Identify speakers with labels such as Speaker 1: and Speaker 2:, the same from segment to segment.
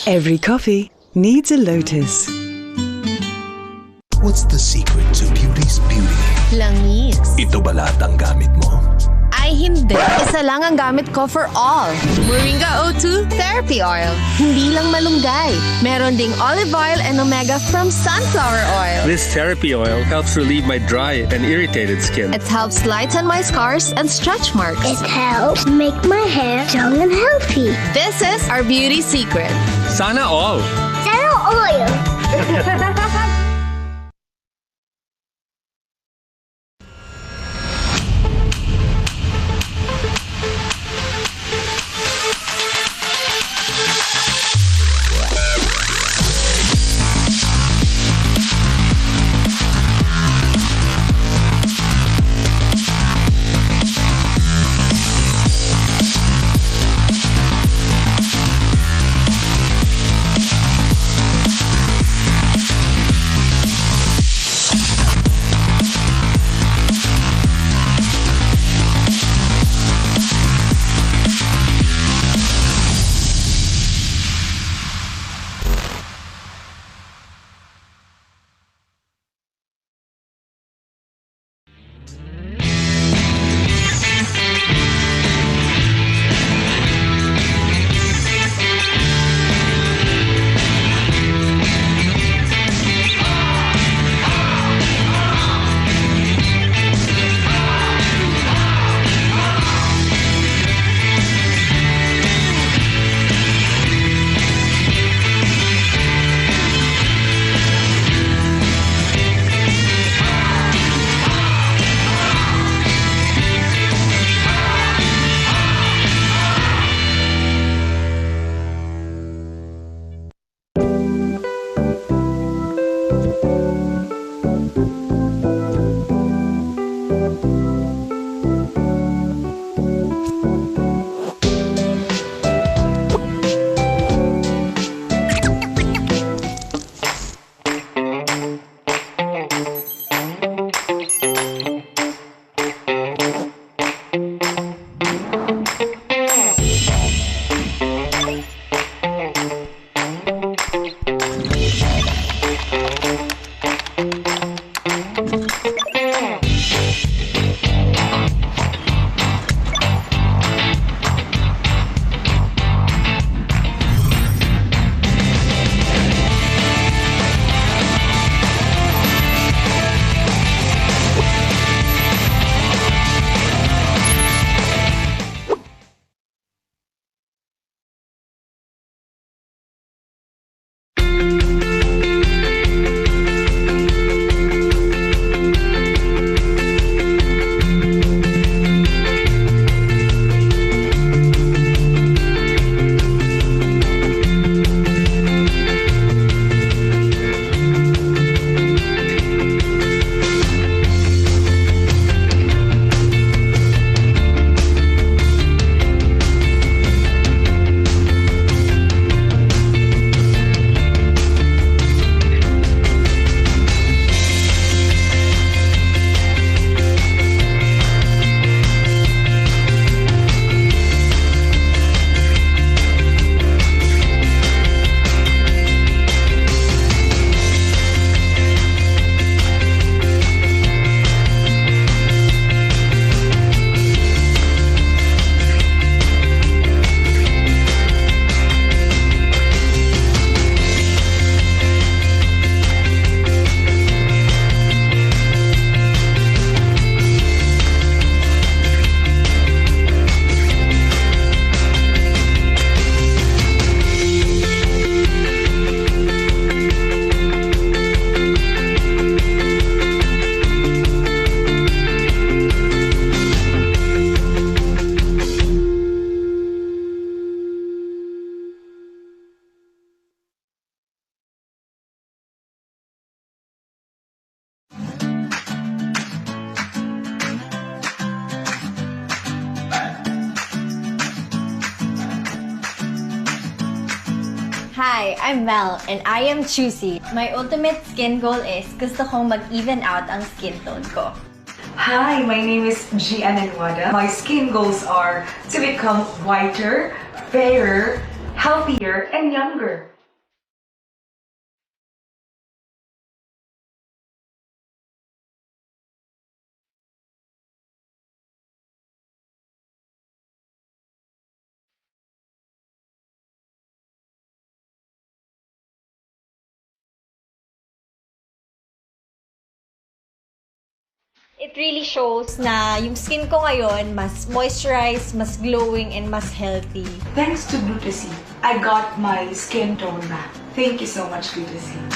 Speaker 1: Every coffee needs a lotus.
Speaker 2: What's the secret to beauty's beauty?
Speaker 3: Langis.
Speaker 2: Ito ba lahat ang gamit mo?
Speaker 3: Ay, hindi. Isa lang ang gamit ko for all. Moringa O2 Therapy Oil. Hindi lang malunggay. Meron ding olive oil and omega from sunflower oil.
Speaker 4: This therapy oil helps relieve my dry and irritated skin.
Speaker 3: It helps lighten my scars and stretch marks.
Speaker 5: It helps make my hair young and healthy.
Speaker 3: This is our beauty secret.
Speaker 4: Sana all!
Speaker 5: Zero oil.
Speaker 6: Hi, I'm Mel, and I am choosy. My ultimate skin goal is gusto kong mag-even out ang skin tone ko.
Speaker 7: Hi, my name is Gian Anwada. My skin goals are to become whiter, fairer, healthier, and younger.
Speaker 6: It really shows na yung skin ko ngayon mas moisturized, mas glowing, and mas healthy.
Speaker 7: Thanks to Glutasine, I got my skin tone back. Thank you so much, Glutasine.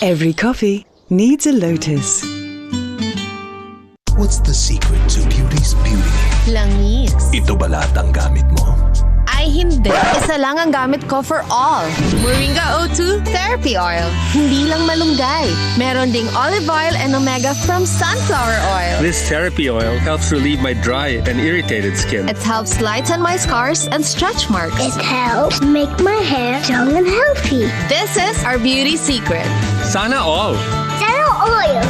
Speaker 1: Every coffee needs a lotus.
Speaker 2: What's the secret to beauty's beauty?
Speaker 3: Langis.
Speaker 2: Ito ba lahat ang gamit mo?
Speaker 3: Ay hindi. Isa lang ang gamit ko for all. Moringa O2 Therapy Oil. Hindi lang malunggay. Meron ding olive oil and omega from sunflower oil.
Speaker 4: This therapy oil helps relieve my dry and irritated skin.
Speaker 3: It helps lighten my scars and stretch marks.
Speaker 5: It helps make my hair young and healthy.
Speaker 3: This is our beauty secret.
Speaker 4: Sana all!
Speaker 5: Zero oil.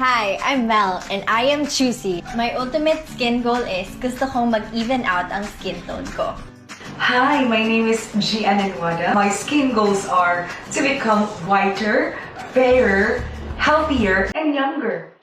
Speaker 6: Hi, I'm Mel, and I am choosy. My ultimate skin goal is gusto kong mag-even out ang skin tone ko.
Speaker 7: Hi, my name is Gian Enwada. My skin goals are to become whiter, fairer, healthier, and younger.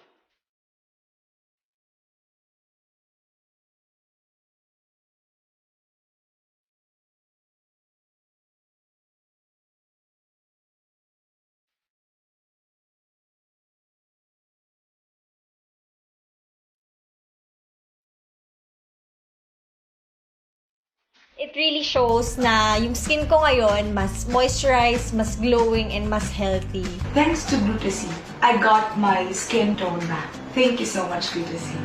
Speaker 6: It really shows na yung skin ko ngayon mas moisturized, mas glowing, and mas healthy.
Speaker 7: Thanks to Glutasy, I got my skin tone back. Thank you so much, Glutasy.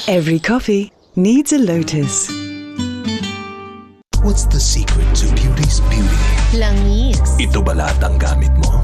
Speaker 1: Every coffee needs a lotus.
Speaker 2: What's the secret to beauty's beauty?
Speaker 3: Langis.
Speaker 2: Ito ba lahat ang gamit mo?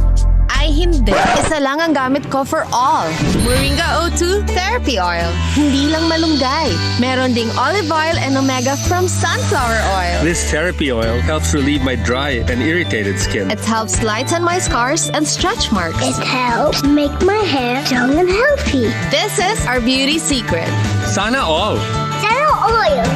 Speaker 3: Ay hindi. Isa lang ang gamit ko for all. Moringa O2 Therapy Oil. Hindi lang malunggay. Meron ding olive oil and omega from sunflower oil.
Speaker 4: This therapy oil helps relieve my dry and irritated skin.
Speaker 3: It helps lighten my scars and stretch marks.
Speaker 5: It helps make my hair young and healthy.
Speaker 3: This is our beauty secret.
Speaker 4: Sana all!
Speaker 5: Zero oil.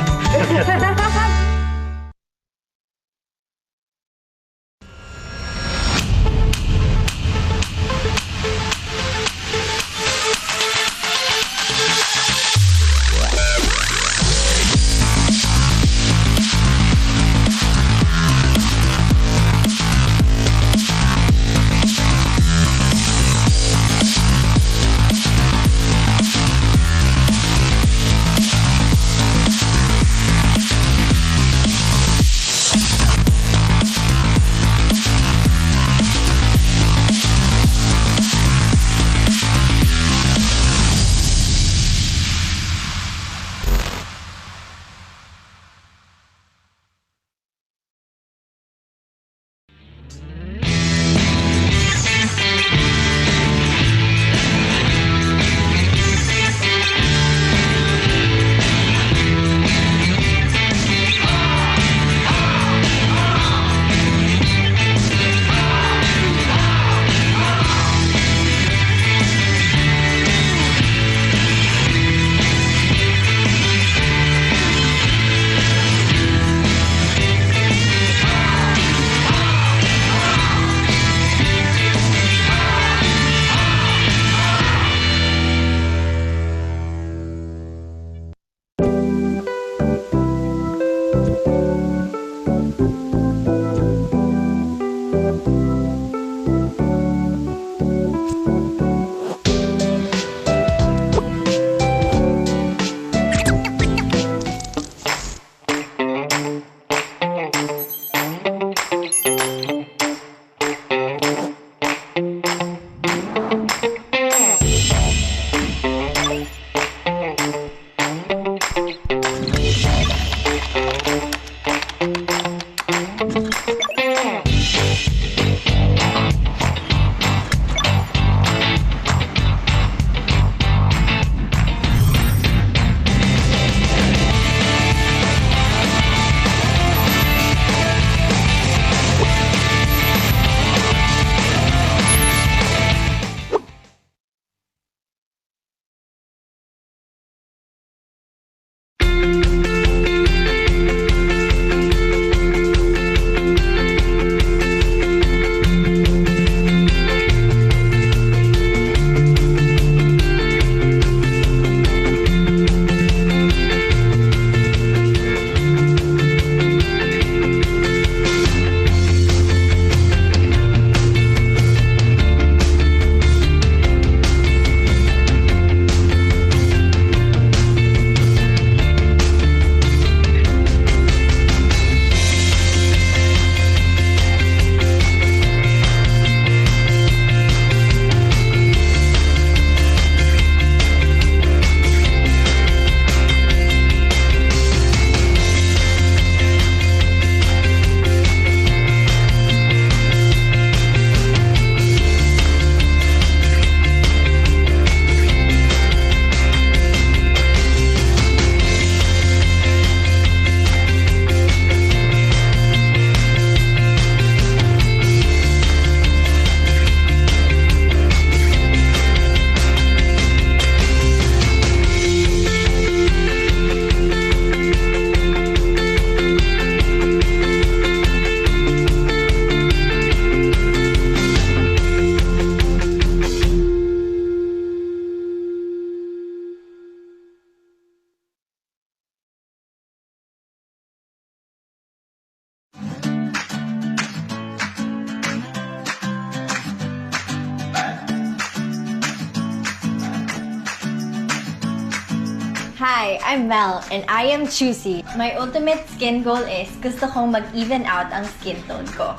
Speaker 6: Hi, I'm Mel, and I am choosy. My ultimate skin goal is gusto kong mag-even out ang skin tone ko.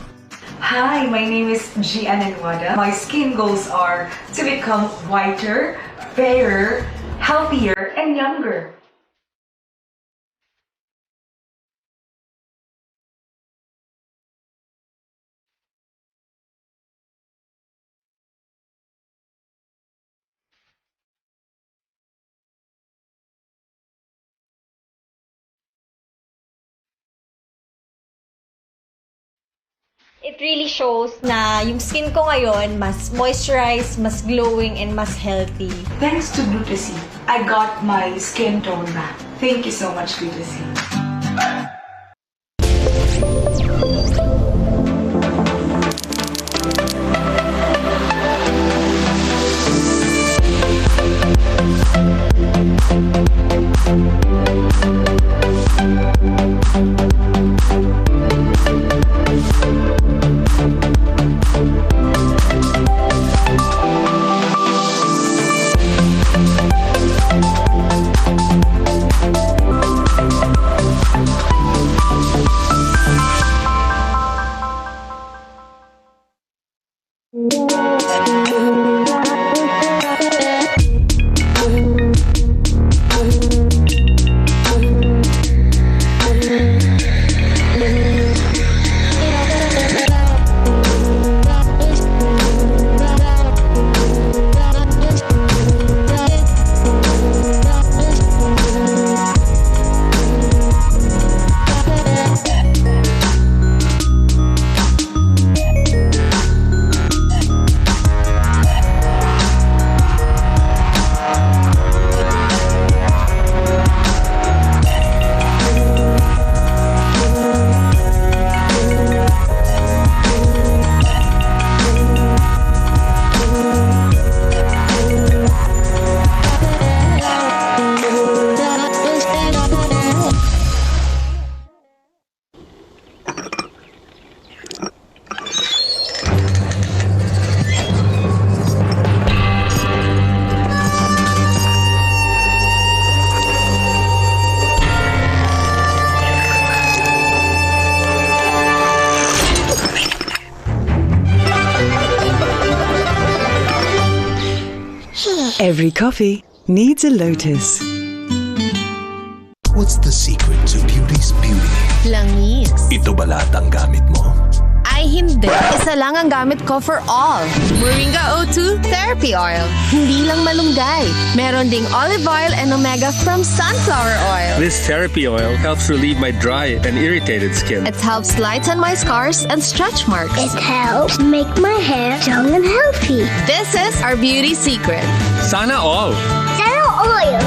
Speaker 7: Hi, my name is Gian and My skin goals are to become whiter, fairer, healthier, and younger.
Speaker 6: It really shows na yung skin ko ngayon mas moisturized, mas glowing, and mas healthy.
Speaker 7: Thanks to Glutasine, I got my skin tone back. Thank you so much, Glutasine.
Speaker 1: Every coffee needs a lotus.
Speaker 2: What's the secret to beauty's beauty?
Speaker 3: Langis.
Speaker 2: Ito ba lahat ang gamit mo?
Speaker 3: Ay hindi. Isa lang ang gamit ko for all. Moringa O2 Therapy Oil. Hindi lang malunggay. Meron ding olive oil and omega from sunflower oil.
Speaker 4: This therapy oil helps relieve my dry and irritated skin.
Speaker 3: It helps lighten my scars and stretch marks.
Speaker 5: It helps make my hair young and healthy.
Speaker 3: This is our beauty secret.
Speaker 4: Sana all!
Speaker 5: Zero oil.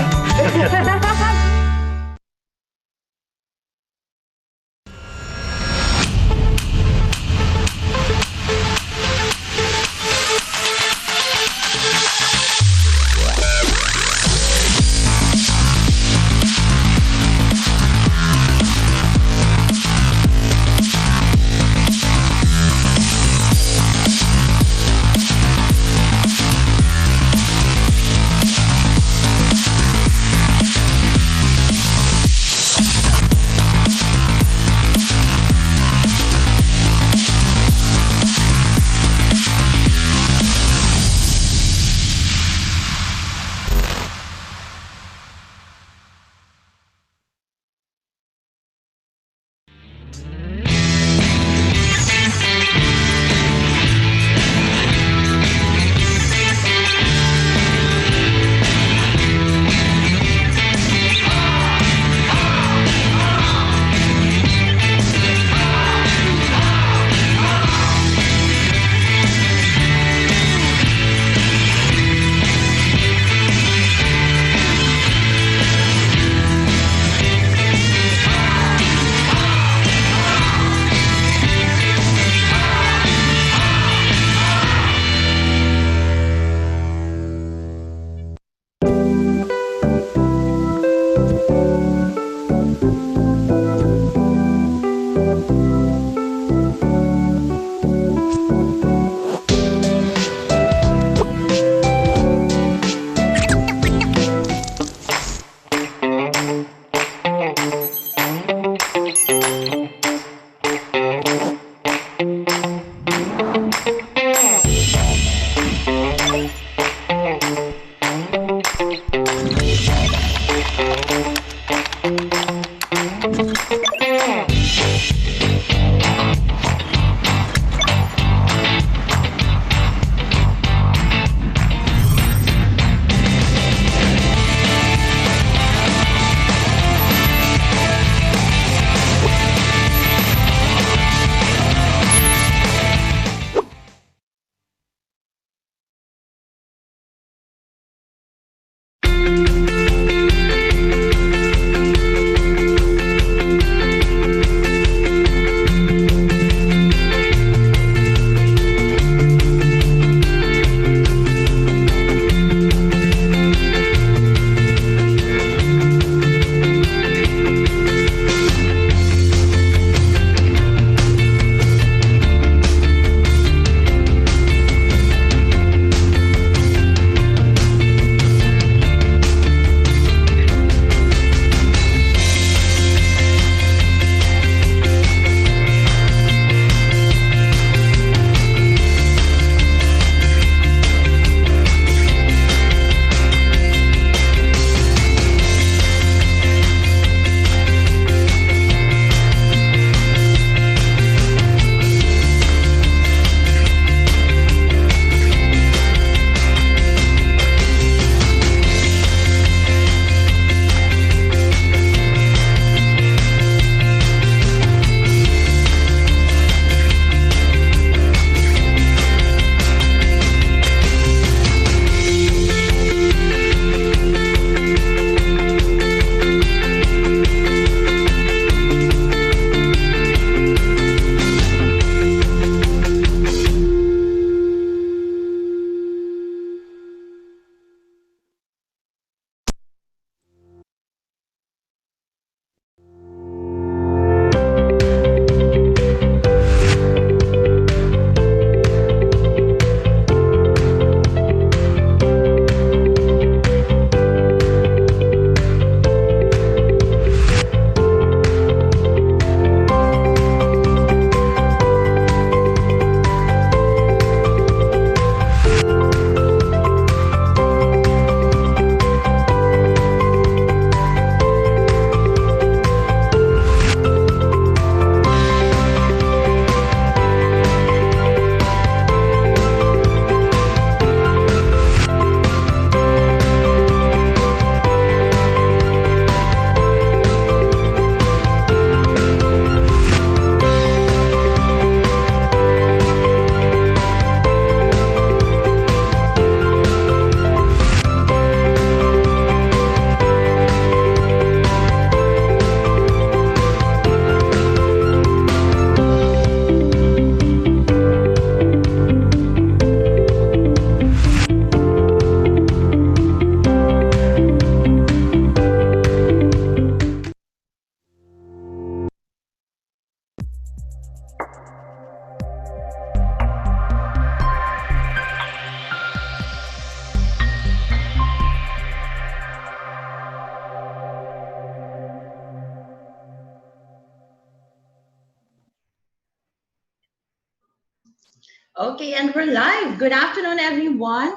Speaker 8: Okay, and we're live. Good afternoon, everyone.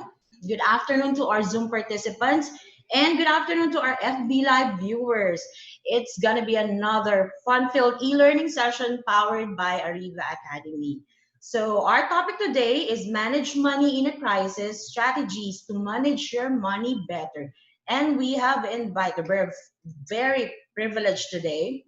Speaker 8: Good afternoon to our Zoom participants, and good afternoon to our FB Live viewers. It's going to be another fun-filled e-learning session powered by Ariva Academy. So our topic today is manage money in a crisis, strategies to manage your money better. And we have invited, we're very privileged today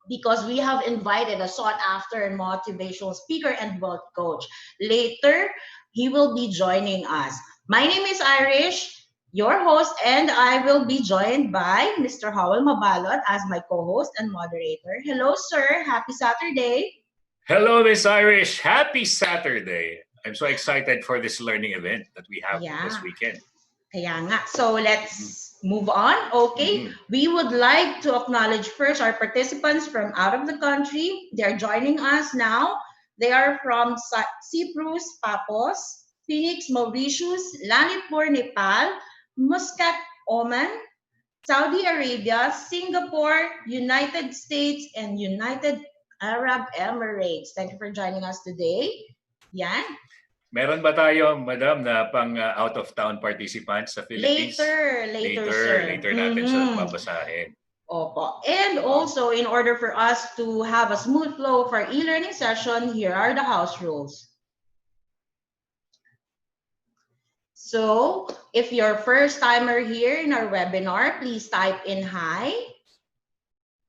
Speaker 8: because we have invited a sought after and motivational speaker and wealth coach. Later, he will be joining us. My name is Irish, your host, and I will be joined by Mr. Howell Mabalot as my co-host and moderator. Hello, sir. Happy Saturday.
Speaker 9: Hello, Miss Irish. Happy Saturday. I'm so excited for this learning event that we have this
Speaker 8: Yeah.
Speaker 9: weekend.
Speaker 8: Kaya nga. So let's move on. Okay.
Speaker 9: Mhm.
Speaker 8: We would like to acknowledge first our participants from out of the country. They're joining us now. They are from Cyprus, Papos, Phoenix, Mauritius, Lanipur, Nepal, Muscat, Oman, Saudi Arabia, Singapore, United States, and United Arab Emirates. Thank you for joining us today. Yan.
Speaker 9: Meron ba tayo, madam, na pang out-of-town participants sa Philippines?
Speaker 8: Later
Speaker 9: natin siya babasahin.
Speaker 8: Opo. And also, in order for us to have a smooth flow for e-learning session, here are the house rules. So, if you're first timer here in our webinar, please type in hi.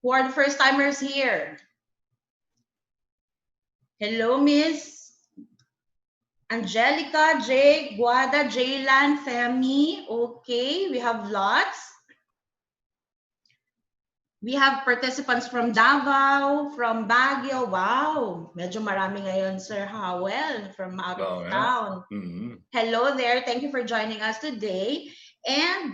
Speaker 8: Who are the first timers here? Hello, Miss Angelica, Jay, Guada, Jaylan, Femi. Okay, we have lots. We have participants from Davao, from Baguio. Wow, medyo marami ngayon, Sir Howell, from out of town. Hello there. Thank you for joining us today. And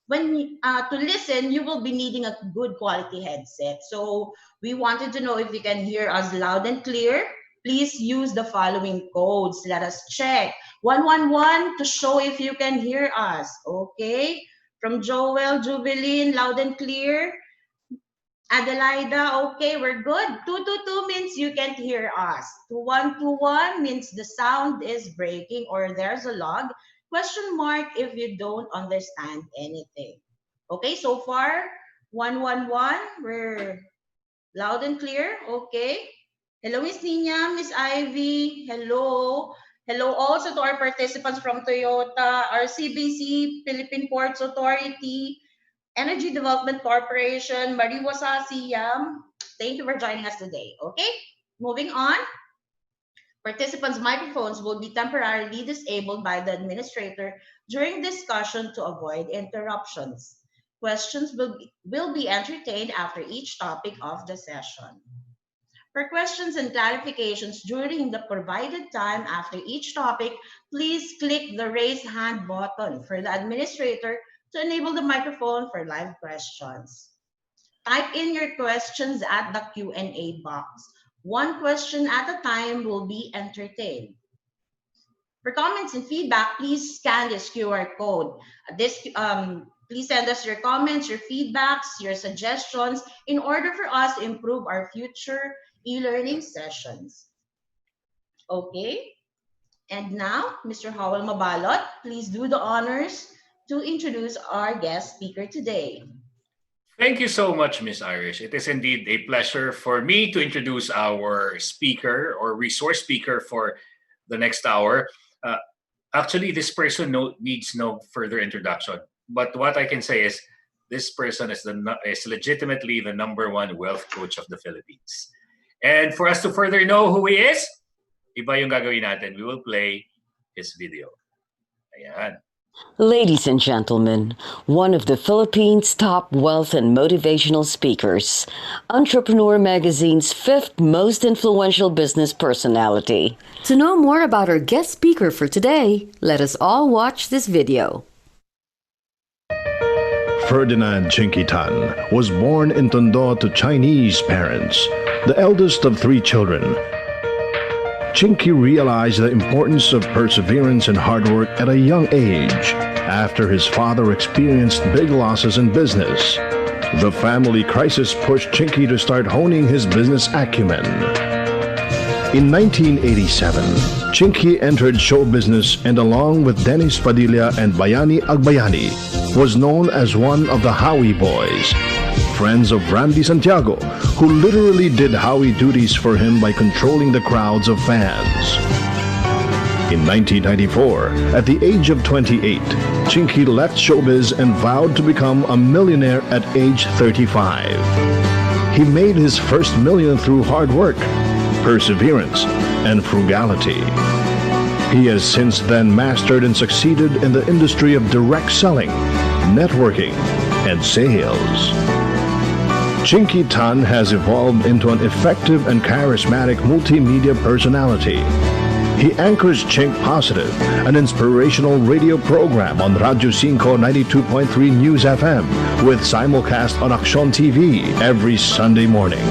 Speaker 8: to listen, you will be needing a good quality headset. So we wanted to know if you can hear us loud and clear. Please use the following codes. Let us check. 111 to show if you can hear us. Okay. From Joel, Jubilin, loud and clear. Adelaida, okay, we're good. 222 means you can't hear us. 2121 means the sound is breaking or there's a log. Question mark if you don't understand anything. Okay, so far, 111, we're loud and clear. Okay. Hello, Miss Nina, Miss Ivy. Hello. Hello also to our participants from Toyota, RCBC, Philippine Ports Authority, Energy Development Corporation, Mariwasa, Siam. Thank you for joining us today. Okay, moving on. Participants' microphones will be temporarily disabled by the administrator during discussion to avoid interruptions. Questions will be entertained after each topic of the session. For questions and clarifications during the provided time after each topic, please click the raise hand button for the administrator to enable the microphone for live questions. Type in your questions at the Q&A box. One question at a time will be entertained. For comments and feedback, please scan this QR code. Please send us your comments, your feedbacks, your suggestions in order for us to improve our future e-learning sessions. Okay, and now, Mr. Howell Mabalot, please do the honors to introduce our guest speaker today.
Speaker 9: Thank you so much, Miss Irish. It is indeed a pleasure for me to introduce our speaker or resource speaker for the next hour. Actually, this person needs no further introduction. But what I can say is this person is legitimately the #1 wealth coach of the Philippines. And for us to further know who he is, iba yung gagawin natin. We will play his video. Ayan.
Speaker 10: Ladies and gentlemen, one of the Philippines' top wealth and motivational speakers, Entrepreneur Magazine's 5th most influential business personality. To know more about our guest speaker for today, let us all watch this video.
Speaker 11: Ferdinand Chinkee Tan was born in Tondo to Chinese parents, the eldest of 3 children. Chinkee realized the importance of perseverance and hard work at a young age after his father experienced big losses in business. The family crisis pushed Chinkee to start honing his business acumen. In 1987, Chinkee entered show business and along with Dennis Padilla and Bayani Agbayani was known as one of the Howie Boys, friends of Randy Santiago, who literally did Howie duties for him by controlling the crowds of fans. In 1994, at the age of 28, Chinkee left showbiz and vowed to become a millionaire at age 35. He made his first million through hard work, perseverance, and frugality. He has since then mastered and succeeded in the industry of direct selling, networking, and sales. Chinkee Tan has evolved into an effective and charismatic multimedia personality. He anchors Chink Positive, an inspirational radio program on Radio 5 92.3 News FM with simulcast on Action TV every Sunday morning.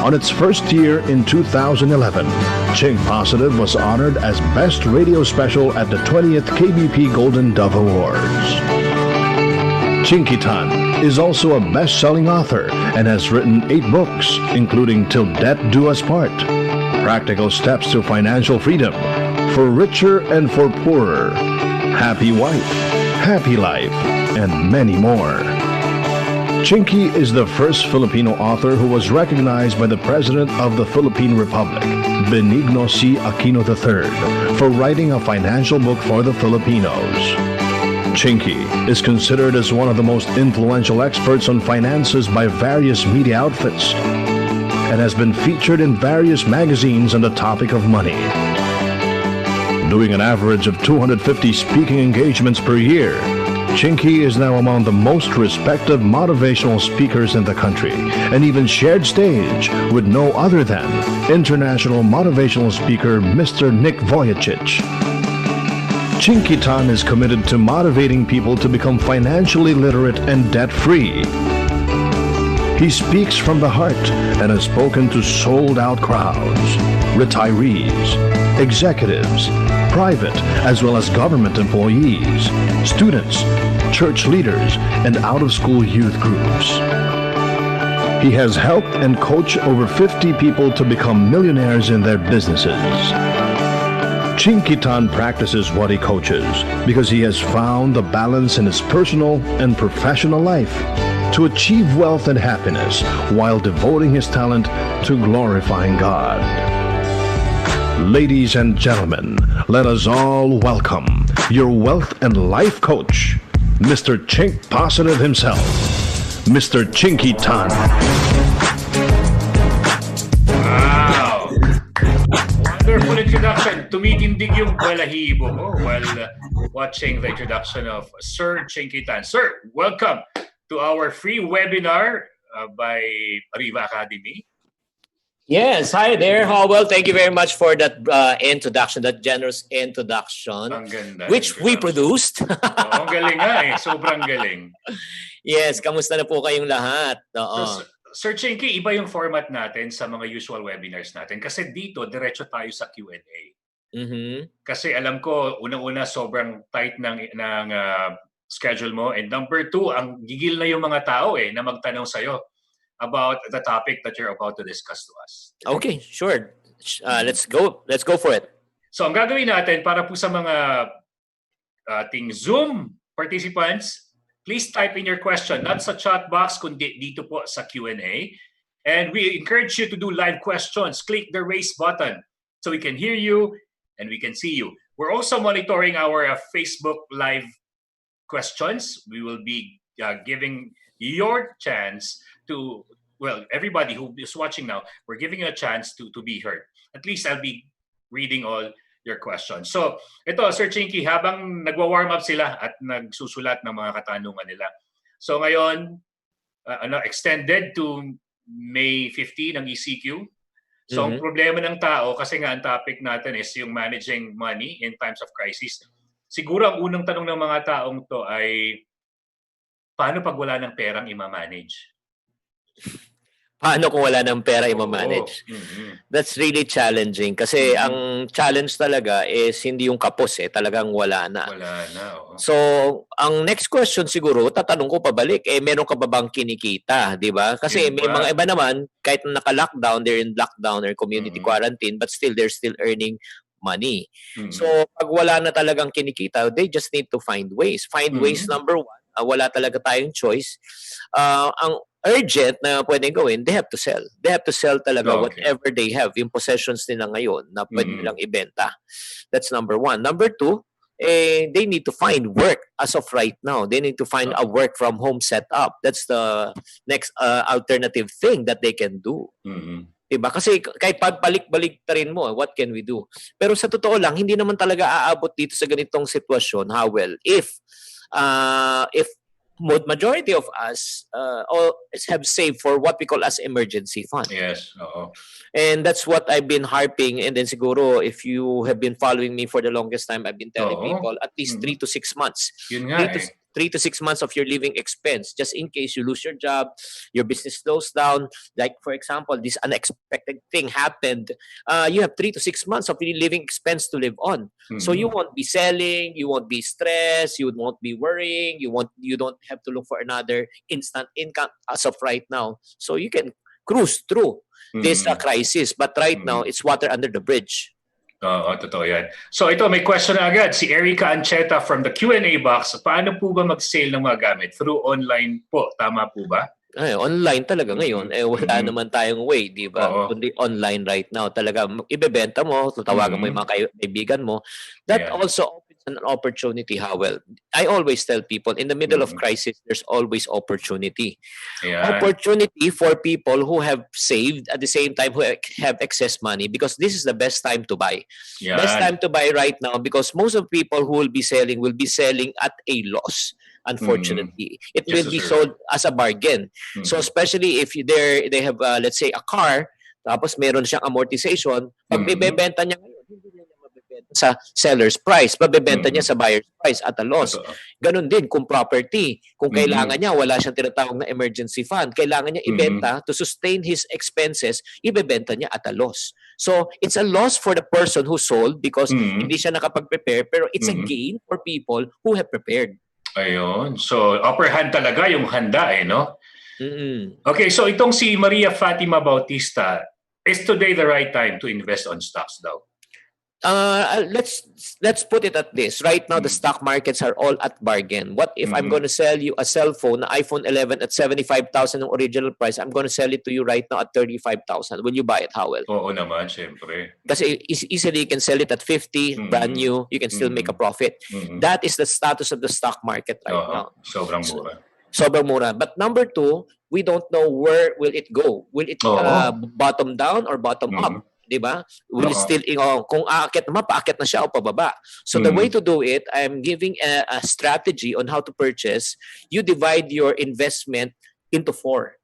Speaker 11: On its first year in 2011, Chink Positive was honored as Best Radio Special at the 20th KBP Golden Dove Awards. Chinkee Tan is also a best-selling author and has written 8 books, including Till Death Do Us Part, Practical Steps to Financial Freedom, For Richer and for Poorer, Happy Wife, Happy Life, and many more. Chinkee is the first Filipino author who was recognized by the President of the Philippine Republic, Benigno C. Aquino III, for writing a financial book for the Filipinos. Chinkee is considered as one of the most influential experts on finances by various media outfits and has been featured in various magazines on the topic of money. Doing an average of 250 speaking engagements per year, Chinkee is now among the most respected motivational speakers in the country and even shared stage with no other than international motivational speaker Mr. Nick Vujicic. Chinkee Tan is committed to motivating people to become financially literate and debt-free. He speaks from the heart and has spoken to sold-out crowds, retirees, executives, private as well as government employees, students, church leaders, and out-of-school youth groups. He has helped and coached over 50 people to become millionaires in their businesses. Chinkee Tan practices what he coaches because he has found the balance in his personal and professional life to achieve wealth and happiness while devoting his talent to glorifying God. Ladies and gentlemen, let us all welcome your wealth and life coach, Mr. Chink Positive himself, Mr. Chinkee Tan.
Speaker 9: Wow! Wonderful introduction. Tumitindig yung balahibo mo while watching the introduction of Sir Chinkee Tan. Sir, welcome to our free webinar by Ariva Academy.
Speaker 12: Yes, hi there, Howell. Thank you very much for that introduction, that generous introduction, which we produced.
Speaker 9: Ang galing nga eh, sobrang galing.
Speaker 12: Yes, kamusta na po kayong lahat?
Speaker 9: So, Sir Chinkee, iba yung format natin sa mga usual webinars natin kasi dito, diretso tayo sa Q&A.
Speaker 12: Mm-hmm.
Speaker 9: Kasi alam ko, unang-una sobrang tight ng schedule mo. And number 2, ang gigil na yung mga tao na magtanong sa'yo about the topic that you're about to discuss to us.
Speaker 12: Okay, sure. Let's go for it.
Speaker 9: So ang gagawin natin para po sa mga ating Zoom participants, please type in your question, not sa chat box, kundi dito po sa Q&A. And we encourage you to do live questions. Click the raise button so we can hear you and we can see you. We're also monitoring our Facebook live questions. We will be giving your chance to, well, everybody who is watching now, we're giving you a chance to be heard. At least I'll be reading all your questions. So, ito, Sir Chinkee, habang nagwa-warm up sila at nagsusulat ng mga katanungan nila. So, ngayon, extended to May 15 ang ECQ. So, ang problema ng tao, kasi nga ang topic natin is yung managing money in times of crisis. Siguro ang unang tanong ng mga taong to ay, paano pag wala ng perang i-manage?
Speaker 12: Paano kung wala ng pera i-manage? That's really challenging kasi ang challenge talaga is hindi yung kapos talagang wala na.
Speaker 9: Wala na.
Speaker 12: So, ang next question siguro, tatanong ko pabalik, meron ka ba bang kinikita, di ba? Kasi may mga iba naman, kahit naka-lockdown, they're in lockdown or community quarantine, but still, they're still earning money. So, pag wala na talagang kinikita, they just need to find ways. Find ways, number 1. Wala talaga tayong choice. Ang urgent na pwedeng gawin, they have to sell. They have to sell talaga whatever they have, yung possessions nila ngayon na pwede nilang ibenta. That's number 1. Number 2, they need to find work as of right now. They need to find a work from home setup. That's the next alternative thing that they can do. Diba? Kasi kahit pagbalik-balik rin mo, what can we do? Pero sa totoo lang, hindi naman talaga aabot dito sa ganitong sitwasyon, Howell, if majority of us have saved for what we call as emergency fund.
Speaker 9: Yes.
Speaker 12: And that's what I've been harping. And then siguro, if you have been following me for the longest time, I've been telling people at least 3 to 6 months.
Speaker 9: Yun nga
Speaker 12: 3 to 6 months of your living expense, just in case you lose your job, your business slows down. Like, for example, this unexpected thing happened. You have 3 to 6 months of your living expense to live on. So you won't be selling, you won't be stressed, you won't be worrying, you don't have to look for another instant income as of right now. So you can cruise through this crisis. But right now, it's water under the bridge.
Speaker 9: Oo, totoo yan. So ito, may question na agad. Si Erica Ancheta from the Q&A box. Paano po ba mag-sale ng mga gamit? Through online po. Tama po ba?
Speaker 12: Ay, online talaga ngayon. Wala naman tayong way, di ba? Kundi online right now. Talaga, ibebenta mo, tatawagan mo yung mga kaibigan mo. That also opens an opportunity, Howell. I always tell people, in the middle of crisis, there's always opportunity. Opportunity for people who have saved at the same time who have excess money, because this is the best time to buy. Best time to buy right now because most of people who will be selling at a loss. Unfortunately, it will be sold as a bargain. So especially if they have let's say a car, tapos meron siyang amortization, pag bibenta niya ngayon, hindi niya mabebenta sa seller's price, mabebenta niya sa buyer's price at a loss. Ganon din kung property, kung kailangan niya, wala siyang tinatawag na emergency fund, kailangan niya ibenta to sustain his expenses, ibebenta niya at a loss. So it's a loss for the person who sold because hindi siya nakapag-prepare, pero it's a gain for people who have prepared.
Speaker 9: Ayun. So, upper hand talaga yung handa no? Okay, so itong si Maria Fatima Bautista, is today the right time to invest on stocks daw?
Speaker 12: Let's put it at this. Right now, the stock markets are all at bargain. What if I'm going to sell you a cell phone, an iPhone 11 at 75,000 ng original price? I'm going to sell it to you right now at 35,000. Will you buy it, Howell?
Speaker 9: Oo naman, syempre.
Speaker 12: Kasi easily you can sell it at 50, brand new. You can still make a profit. That is the status of the stock market right now.
Speaker 9: Sobrang mura.
Speaker 12: Sobrang mura. But number two, we don't know where will it go. Will it bottom down or bottom up? Diba? Will it still, kung aakyat naman, paakyat na siya o pababa. So the way to do it, I'm giving a strategy on how to purchase. You divide your investment into four.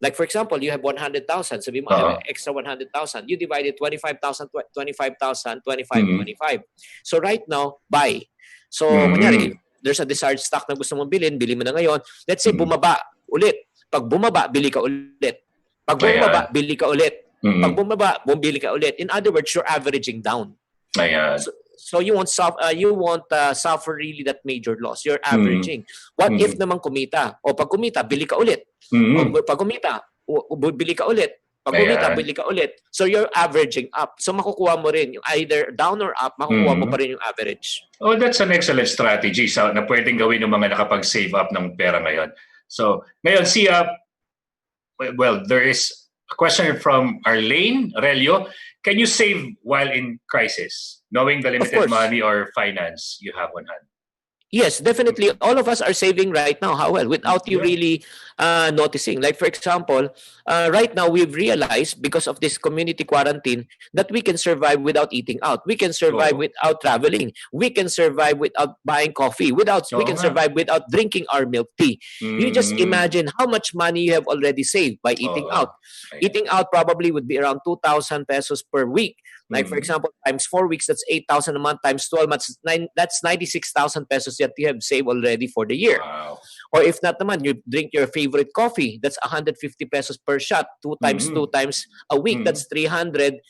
Speaker 12: Like for example, you have 100,000. Sabi mo, extra 100,000. You divide it 25,000, 25,000, 25. So right now, buy. So, kunyari, there's a desired stock na gusto mong bilhin, bili mo na ngayon. Let's say, bumaba ulit. Pag bumaba, bili ka ulit. Pag bumaba, bili ka ulit. Pag bumaba, bumili ka ulit. In other words, you're averaging down. So you won't suffer really that major loss. You're averaging. What if naman kumita? O pag kumita, bili ka ulit. O pag kumita, bili ka ulit. Pag kumita, bili ka ulit. So you're averaging up. So makukuha mo rin yung either down or up, makukuha mo pa rin yung average.
Speaker 9: Oh, that's an excellent strategy na pwedeng gawin ng mga nakapag-save up ng pera ngayon. So ngayon, there is a question from Arlene Relio. Can you save while in crisis, knowing the limited money or finance you have on hand?
Speaker 12: Yes, definitely. All of us are saving right now, Howell, without you really noticing. Like, for example, right now we've realized because of this community quarantine that we can survive without eating out. We can survive without traveling. We can survive without buying coffee. We can survive without drinking our milk tea. You just imagine how much money you have already saved by eating out. Eating out probably would be around 2,000 pesos per week. Like, for example, times 4 weeks, that's 8,000 a month, times 12 months, that's 96,000 pesos that you have saved already for the year.
Speaker 9: Wow.
Speaker 12: Or if not naman, you drink your favorite coffee, that's 150 pesos per shot, 2 times a week, that's 300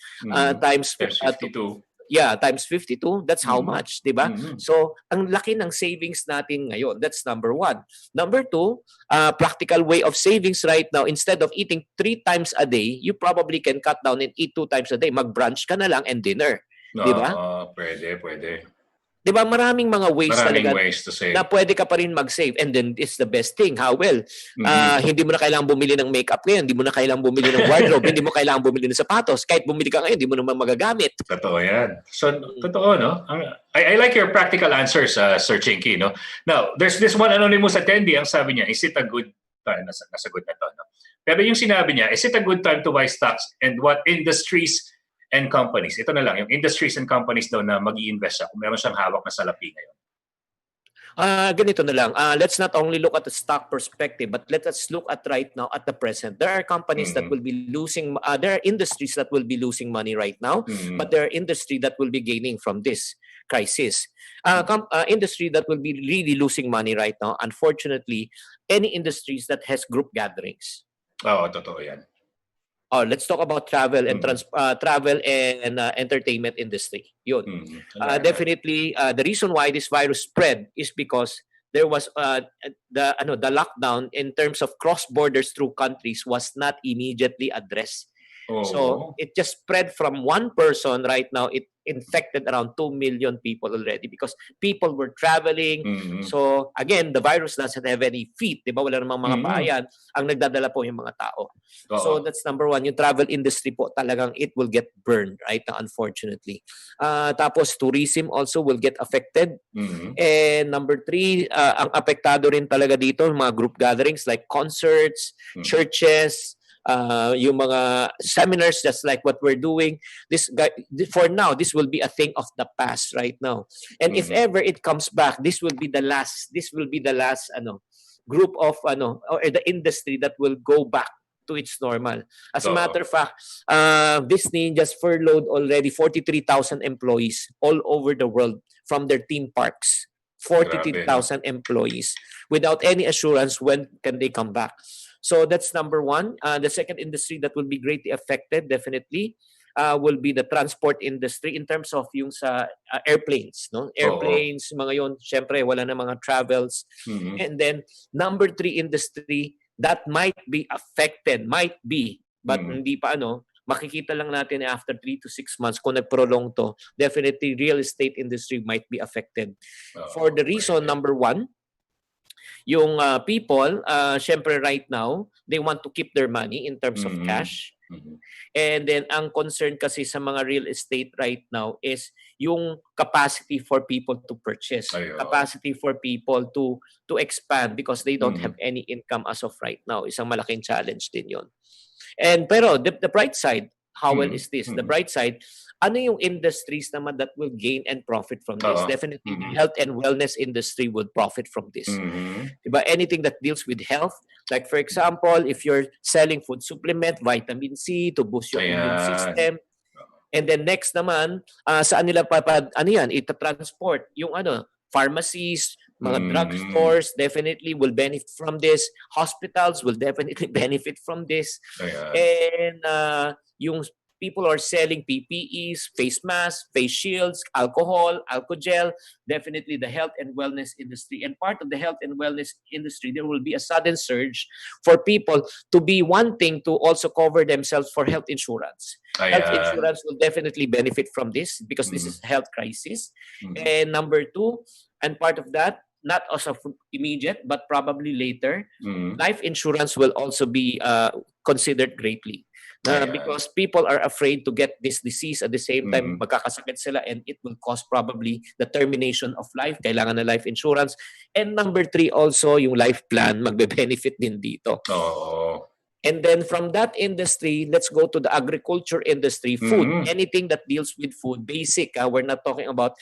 Speaker 12: times
Speaker 9: 52.
Speaker 12: Times 52, that's how much, di ba? So, ang laki ng savings natin ngayon. That's number one. Number two, practical way of savings right now, instead of eating 3 times a day, you probably can cut down and eat 2 times a day. Mag-brunch ka na lang and dinner. Di ba?
Speaker 9: Pwede.
Speaker 12: Di ba? Maraming mga ways
Speaker 9: to save.
Speaker 12: Na pwede ka pa rin mag-save. And then, it's the best thing. How well? Hindi mo na kailangan bumili ng makeup ngayon. Hindi mo na kailangan bumili ng wardrobe. Hindi mo kailangan bumili ng sapatos. Kahit bumili ka ngayon, hindi mo naman magagamit.
Speaker 9: Totoo yan. So, totoo, no? I like your practical answers, Sir Chinkee, no? Now, there's this one anonymous attendee. Ang sabi niya, is it a good time? Nasagot na to, no? Pero yung sinabi niya, is it a good time to buy stocks and what industries and companies? Ito na lang, yung industries and companies daw na mag-i-invest siya kung meron siyang hawak na salapi ngayon.
Speaker 12: Ganito na lang. Let's not only look at the stock perspective, but let us look at right now at the present. There are companies that will be losing, there are industries that will be losing money right now, but there are industries that will be gaining from this. crisis. Industry that will be really losing money right now, unfortunately, any industries that has group gatherings.
Speaker 9: Totoo yan.
Speaker 12: Let's talk about travel and entertainment industry. Yun. Definitely, the reason why this virus spread is because there was the lockdown in terms of cross borders through countries was not immediately addressed. So it just spread from one person. Right now, it infected around 2 million people already because people were traveling. So again, the virus doesn't have any feet. Diba? Wala namang mga paayan. Ang nagdadala po yung mga tao. So that's number one. Yung travel industry po talagang it will get burned right now, unfortunately. Tapos tourism also will get affected. And number three, ang apektado rin talaga dito, mga group gatherings like concerts, churches, yung mga seminars, just like what we're doing. For now, this will be a thing of the past right now. And if ever it comes back, this will be the last group of or the industry that will go back to its normal. As a matter of fact, Disney just furloughed already 43,000 employees all over the world from their theme parks. 43,000 employees without any assurance when can they come back. So that's number one. The second industry that will be greatly affected, definitely, will be the transport industry in terms of yung sa airplanes. No? Airplanes, mga yun, syempre, wala na mga travels. And then, number three industry that might be affected, but hindi pa makikita lang natin after 3 to 6 months kung nag-prolong to, definitely real estate industry might be affected. For the reason, number one, yung people, syempre right now, they want to keep their money in terms of cash. And then, ang concern kasi sa mga real estate right now is yung capacity for people to purchase. Capacity for people to expand because they don't have any income as of right now. Isang malaking challenge din yon. Pero the bright side, how well is this? The bright side, ano yung industries naman that will gain and profit from this? Definitely, the health and wellness industry would profit from this. Diba? Anything that deals with health, like for example, if you're selling food supplement, vitamin C to boost your immune system, and then next naman, saan nila ita-transport? Yung pharmacies, mga drugstores definitely will benefit from this. Hospitals will definitely benefit from this. And yung people are selling PPEs, face masks, face shields, alcohol, alcohol, definitely the health and wellness industry. And part of the health and wellness industry, there will be a sudden surge for people to be wanting to also cover themselves for health insurance. Health insurance will definitely benefit from this because this is a health crisis. And number two, and part of that, not as of immediate, but probably later, life insurance will also be considered greatly. Because people are afraid to get this disease at the same time, magkakasakit sila and it will cause probably the termination of life. Kailangan na life insurance. And number three also, yung life plan, magbe-benefit din dito. And then from that industry, let's go to the agriculture industry, food, anything that deals with food, basic. We're not talking about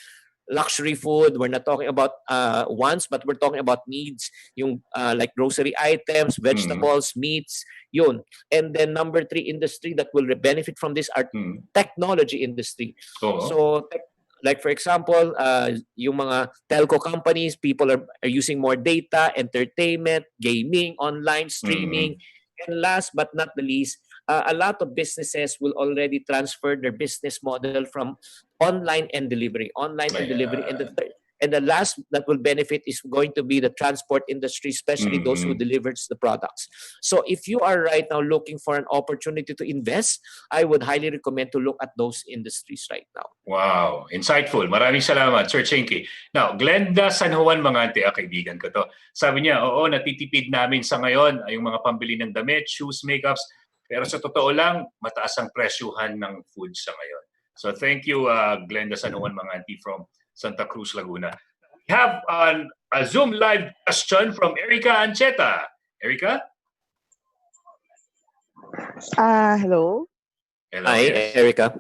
Speaker 12: luxury food. We're not talking about wants, but we're talking about needs. Yung like grocery items, vegetables, meats, yun. And then number three industry that will benefit from this are technology industry. So like for example, yung mga telco companies, people are using more data, entertainment, gaming, online streaming. And last but not the least, a lot of businesses will already transfer their business model from online and delivery. And the last that will benefit is going to be the transport industry, especially those who delivers the products. So if you are right now looking for an opportunity to invest, I would highly recommend to look at those industries right now.
Speaker 9: Wow, insightful. Maraming salamat, Sir Chinkee. Now, Glenda San Juan Mangante, kaibigan ko to. Sabi niya, oo, natitipid namin sa ngayon ay yung mga pambili ng damit, shoes, makeups. Pero sa totoo lang, mataas ang presyuhan ng food sa ngayon. So thank you, Glenda San Juan Mangante from Santa Cruz, Laguna. We have a Zoom live question from Erica Ancheta. Erica?
Speaker 13: Hello?
Speaker 9: Hello.
Speaker 12: Hi,
Speaker 9: yes.
Speaker 12: Erica.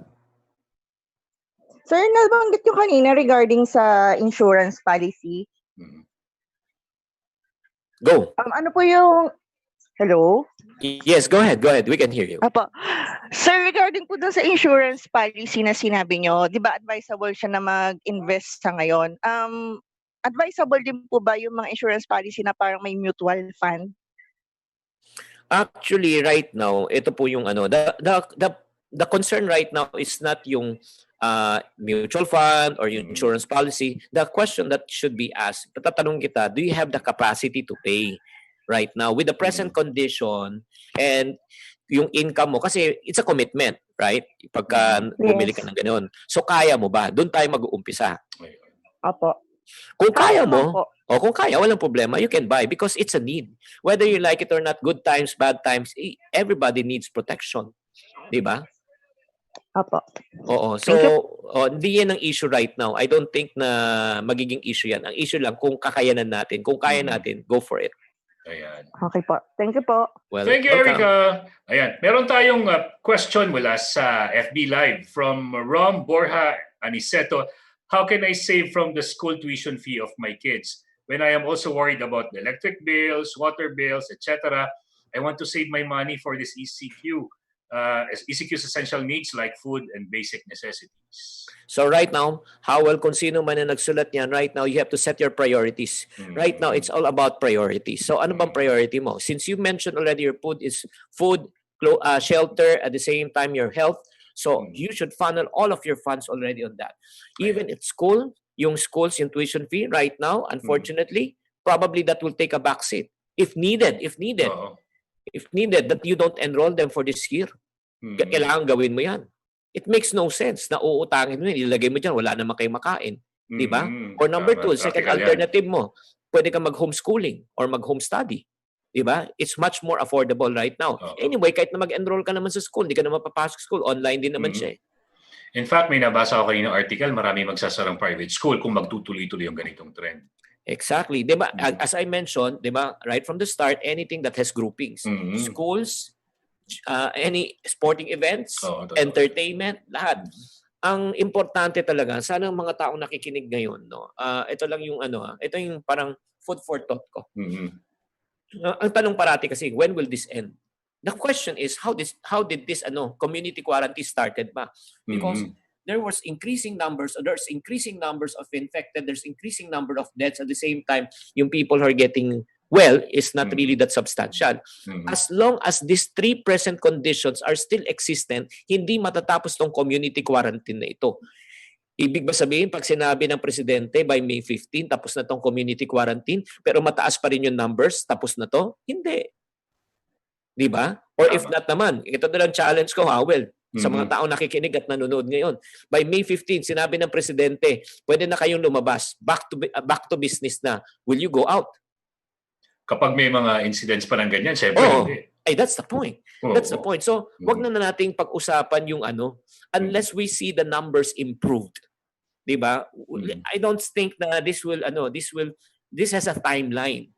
Speaker 13: Sir, nabanggit nyo kanina regarding sa insurance policy.
Speaker 12: Go.
Speaker 13: Ano po yung... Hello?
Speaker 12: Yes, go ahead. We can hear you.
Speaker 13: Apo. Sir, regarding po dun sa insurance policy na sinabi nyo, di ba advisable siya na mag-invest sa ngayon? Advisable din po ba yung mga insurance policy na parang may mutual fund?
Speaker 12: Actually, right now, ito po yung ano, the concern right now is not yung mutual fund or yung insurance policy. The question that should be asked, tatanong kita, do you have the capacity to pay right now with the present condition and yung income mo? Kasi it's a commitment, right? Pagka bumili ka ng gano'n. So, kaya mo ba? Doon tayo mag-uumpisa.
Speaker 13: Opo.
Speaker 12: Kung kaya mo, kung kaya, walang problema, you can buy because it's a need. Whether you like it or not, good times, bad times, everybody needs protection. Di ba?
Speaker 13: Opo.
Speaker 12: Oo. So, hindi yan ang issue right now. I don't think na magiging issue yan. Ang issue lang kung kakayanan natin. Kung kaya natin, go for it.
Speaker 9: Ayan.
Speaker 13: Okay po. Thank you po.
Speaker 9: Well, thank you, Erica. Ayan. Meron tayong question mula sa FB Live from Rom Borja Aniceto. How can I save from the school tuition fee of my kids when I am also worried about the electric bills, water bills, etc.? I want to save my money for this ECQ's essential needs like food and basic necessities.
Speaker 12: So right now, Howell, kung sino man na nagsulat niyan, right now, you have to set your priorities. Right now, it's all about priorities. So ano bang priority mo? Since you mentioned already your food is food, shelter, at the same time your health, so you should funnel all of your funds already on that. Even at school, yung schools, yung tuition fee right now, unfortunately, probably that will take a backseat. If needed, that you don't enroll them for this year. Kailangan gawin mo yan. It makes no sense na uutangin mo yun, ilagay mo dyan, wala naman kayo makain. Di ba? Or number two, second alternative mo, pwede ka mag-homeschooling or mag-home study. Diba? It's much more affordable right now. Anyway, kahit na mag-enroll ka naman sa school, hindi ka naman papasok school, online din naman siya.
Speaker 9: In fact, may nabasa ako kanina article, marami magsasarang private school kung magtutuloy-tuloy yung ganitong trend.
Speaker 12: Exactly. Diba? As I mentioned, diba, right from the start, anything that has groupings, schools, any sporting events, entertainment, lahat. Ang importante talaga, sana ang mga taong nakikinig ngayon, no? Ito lang yung ito yung parang food for thought ko. Ang tanong parati kasi, when will this end? The question is, how did this community quarantine started ba? Because there was increasing numbers of infected, there's increasing number of deaths at the same time, yung people who are getting well is not really that substantial. As long as these three present conditions are still existent, hindi matatapos tong community quarantine na ito. Ibig ba sabihin, pag sinabi ng presidente by May 15, tapos na tong community quarantine, pero mataas pa rin yung numbers, tapos na to? Hindi. Di ba? Or if not naman, ito na lang challenge ko, Howell, sa mga taong nakikinig at nanonood ngayon. By May 15, sinabi ng presidente, pwede na kayong lumabas, back to business na. Will you go out?
Speaker 9: Kapag may mga incidents pa ng ganyan, syempre hindi.
Speaker 12: Ay, that's the point. That's the point. So, wag na nating pag-usapan yung unless we see the numbers improved. Diba? I don't think na this has a timeline.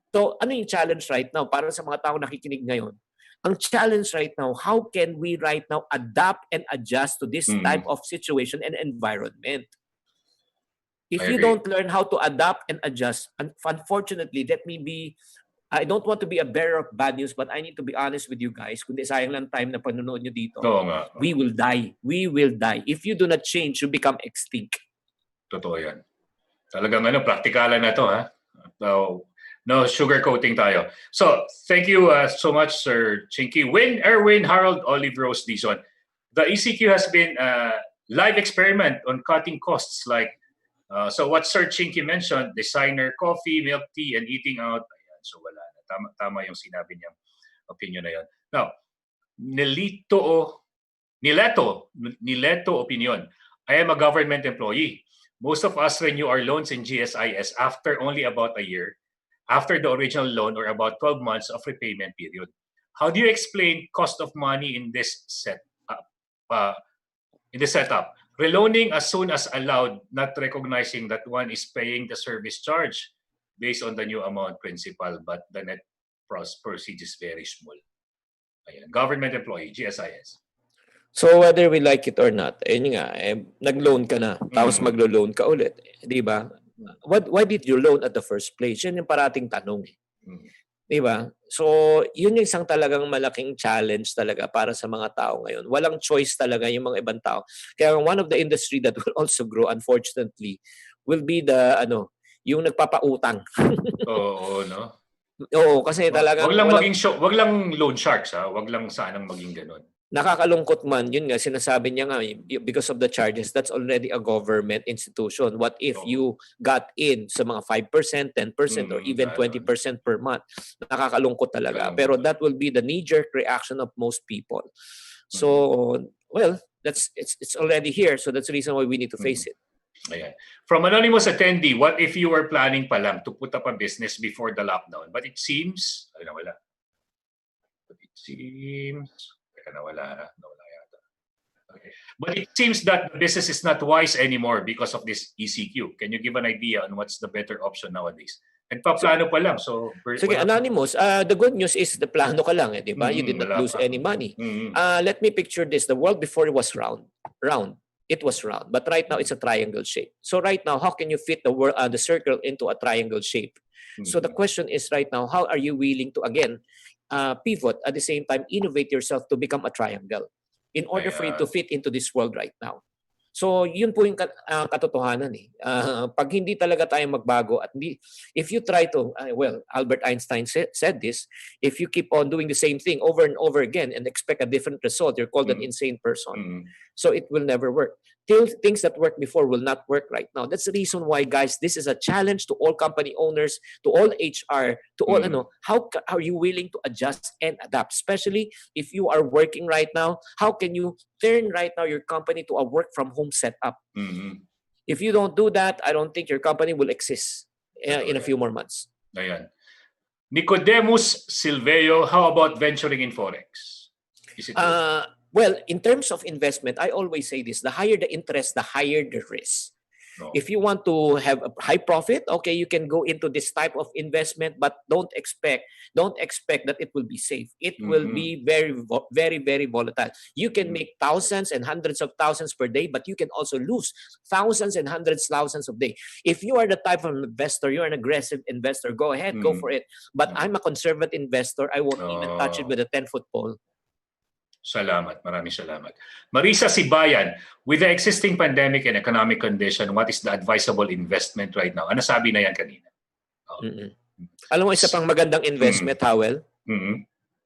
Speaker 12: So, ano yung challenge right now para sa mga tao nakikinig ngayon? Ang challenge right now, how can we right now adapt and adjust to this type of situation and environment? If you don't learn how to adapt and adjust, unfortunately, I don't want to be a bearer of bad news, but I need to be honest with you guys. Kundi sayang lang time na panonood nyo dito. We will die. We will die. If you do not change, you become extinct.
Speaker 9: Totoo yan. Talagang praktikalan na to, ha? No sugarcoating tayo. So, thank you so much, Sir Chinkee. Erwin, Harold, Olive Rose, Dizon. The ECQ has been a live experiment on cutting costs like, so what Sir Chinkee mentioned, designer coffee, milk tea, and eating out. So wala na. Tama yung sinabi niyang opinion na yun. Now, Nileto opinion. I am a government employee. Most of us renew our loans in GSIS after only about a year, after the original loan or about 12 months of repayment period. How do you explain cost of money in this setup? Reloaning as soon as allowed, not recognizing that one is paying the service charge based on the new amount principal, but the net proceeds is very small. Ayan. Government employee, GSIS.
Speaker 12: So whether we like it or not, nag-loan ka na, tapos maglo-loan ka ulit. Di ba? Why did you loan at the first place? Yan yung parating tanong. Diba? So, yun yung isang talagang malaking challenge talaga para sa mga tao ngayon. Walang choice talaga yung mga ibang tao. Kaya one of the industry that will also grow, unfortunately, will be yung nagpapautang.
Speaker 9: Oo, no?
Speaker 12: Oo, kasi talagang
Speaker 9: wag lang loan sharks, ha? Wag lang sanang maging ganun.
Speaker 12: Nakakalungkot man, yun nga, sinasabi niya nga, because of the charges, that's already a government institution. What if you got in sa mga 5%, 10%, or even 20% per month? Nakakalungkot talaga. Pero that will be the knee-jerk reaction of most people. So, well, it's already here. So that's the reason why we need to face it.
Speaker 9: Ayan. From anonymous attendee, what if you were planning pa lang to put up a business before the lockdown? But it seems, nawala. Nawala yata. Okay. But it seems that the business is not wise anymore because of this ECQ. Can you give an idea on what's the better option nowadays? Nagpaplano pa lang. So,
Speaker 12: sige, Anonymous, the good news is the plano ka lang, di ba? You did not lose any money. Let me picture this. The world before it was round. It was round. But right now, it's a triangle shape. So right now, how can you fit the circle into a triangle shape? So the question is right now, how are you willing to, again, pivot, at the same time, innovate yourself to become a triangle in order for you to fit into this world right now? So, yun po yung katotohanan eh. Pag hindi talaga tayo magbago at if you try to, Albert Einstein said this, if you keep on doing the same thing over and over again and expect a different result, you're called an insane person. So, it will never work. Things that worked before will not work right now. That's the reason why, guys, this is a challenge to all company owners, to all HR, to all, how are you willing to adjust and adapt? Especially if you are working right now, how can you turn right now your company to a work from home setup? If you don't do that, I don't think your company will exist in a few more months.
Speaker 9: Ayan. Nicodemus Silveo, how about venturing in Forex? Is it
Speaker 12: well, in terms of investment, I always say this, the higher the interest, the higher the risk. If you want to have a high profit, okay, you can go into this type of investment, but don't expect that it will be safe. It will be very, very, very volatile. You can make thousands and hundreds of thousands per day, but you can also lose thousands and hundreds of thousands of day. If you are the type of investor, you're an aggressive investor, go ahead, go for it. But I'm a conservative investor. I won't even touch it with a 10-foot pole.
Speaker 9: Salamat. Maraming salamat. Marisa Sibayan, with the existing pandemic and economic condition, what is the advisable investment right now? Ano sabi na yan kanina?
Speaker 12: Alam mo, isa pang magandang investment, Howell?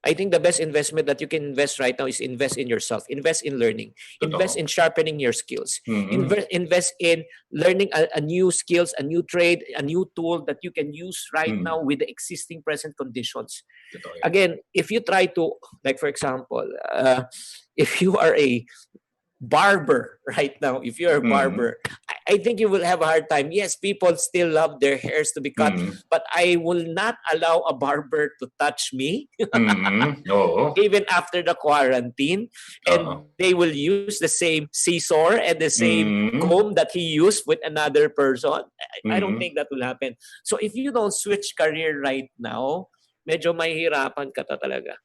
Speaker 12: I think the best investment that you can invest right now is invest in yourself. Invest in learning. Invest in sharpening your skills. Invest in learning a new skills, a new trade, a new tool that you can use right now with the existing present conditions. Again, if you try to, like for example, if you are a barber right now, if you're a barber, I think you will have a hard time. Yes, people still love their hairs to be cut, but I will not allow a barber to touch me even after the quarantine. And they will use the same scissor and the same comb that he used with another person. I don't think that will happen. So if you don't switch career right now, medyo mahihirapan ka talaga.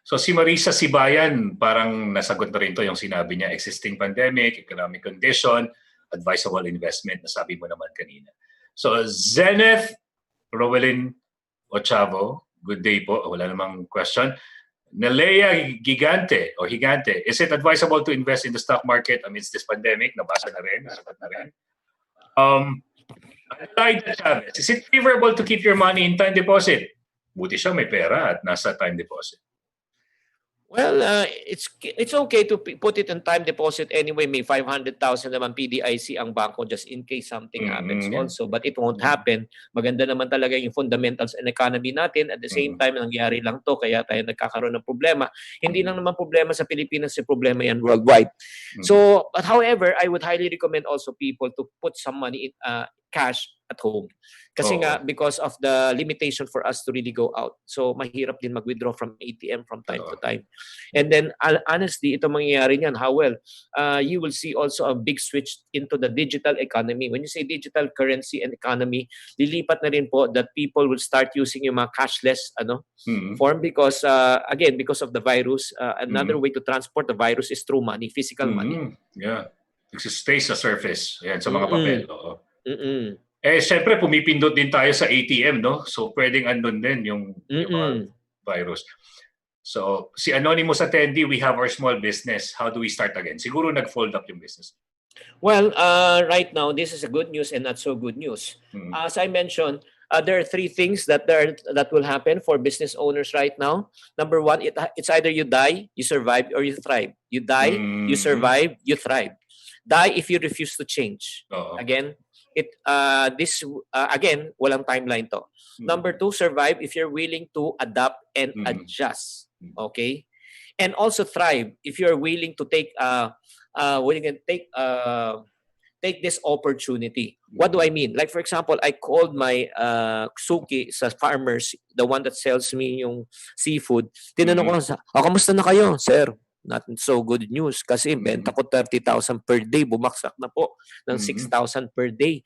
Speaker 9: So si Marisa Sibayan, parang nasagot na rin to yung sinabi niya, existing pandemic, economic condition, advisable investment, nasabi mo naman kanina. So Zenith Rowelyn Ochavo, good day po, wala namang question. Nalea Gigante, is it advisable to invest in the stock market amidst this pandemic? Nabasa na rin, nasagot na rin. Clyde Chavez, is it favorable to keep your money in time deposit? Buti siya may pera at nasa time deposit.
Speaker 12: Well, it's okay to put it in time deposit anyway. May 500,000 naman PDIC ang bangko just in case something happens also. But it won't happen. Maganda naman talaga yung fundamentals and economy natin. At the same time, nangyari lang to kaya tayo nagkakaroon ng problema. Hindi lang naman problema sa Pilipinas, yung problema yan worldwide. So, but however, I would highly recommend also people to put some money in cash at home. Kasi nga, because of the limitation for us to really go out. So, mahirap din mag-withdraw from ATM from time to time. And then, honestly, ito mangyayari niyan, Howell, you will see also a big switch into the digital economy. When you say digital currency and economy, lilipat na rin po that people will start using yung mga cashless form because, again, because of the virus, another way to transport the virus is through money, physical money.
Speaker 9: Yeah. It stays sa surface. Yan, sa mga papel. Syempre, pumipindot din tayo sa ATM, no? So, pwedeng andun din yung mga virus. So, si Anonymous attendee, we have our small business. How do we start again? Siguro nag-fold up yung business.
Speaker 12: Well, right now, this is a good news and not so good news. As I mentioned, there are three things that will happen for business owners right now. Number one, it's either you die, you survive, or you thrive. You die, you survive, you thrive. Die if you refuse to change. Again, again, walang timeline to. Number two, survive if you're willing to adapt and adjust. Okay? And also thrive if you're willing to take take this opportunity. What do I mean? Like for example, I called my suki sa farmers, the one that sells me yung seafood. Tinanong ko, kamusta na kayo, sir? Not so good news kasi benta ko 30,000 per day, bumaksak na po ng 6,000 per day.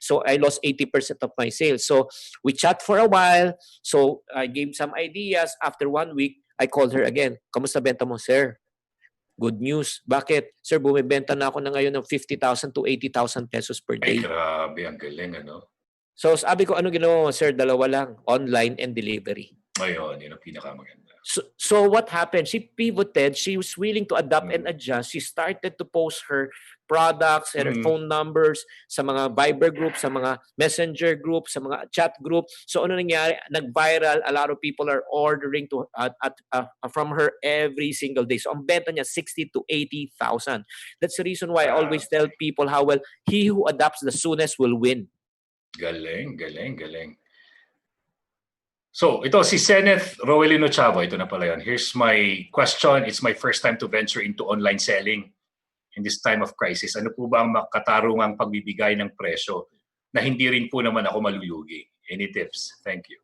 Speaker 12: So I lost 80% of my sales. So we chat for a while. So I gave some ideas. After 1 week, I called her again. Kamusta benta mo, sir? Good news. Bakit? Sir, bumibenta na ako na ngayon ng 50,000 to 80,000 pesos per day.
Speaker 9: Ay, grabe. Ang galing, ano?
Speaker 12: So, sabi ko, ano ginawa mo, sir? Dalawa lang. Online and delivery.
Speaker 9: Ayun, yun ang pinakamaganda.
Speaker 12: So what happened? She pivoted. She was willing to adapt and adjust. She started to post her products and her phone numbers sa mga Viber group, sa mga Messenger group, sa mga chat group. So ano nangyari? Nag-viral. A lot of people are ordering from her every single day. So ang benta niya 60 to 80,000. That's the reason why I always tell people how well he who adapts the soonest will win.
Speaker 9: Galing, galing, galing. So, ito si Seneth Roelino Chavo. Ito na pala yun. Here's my question. It's my first time to venture into online selling in this time of crisis. Ano po ba ang makatarungang pagbibigay ng presyo na hindi rin po naman ako malulugi? Any tips? Thank you.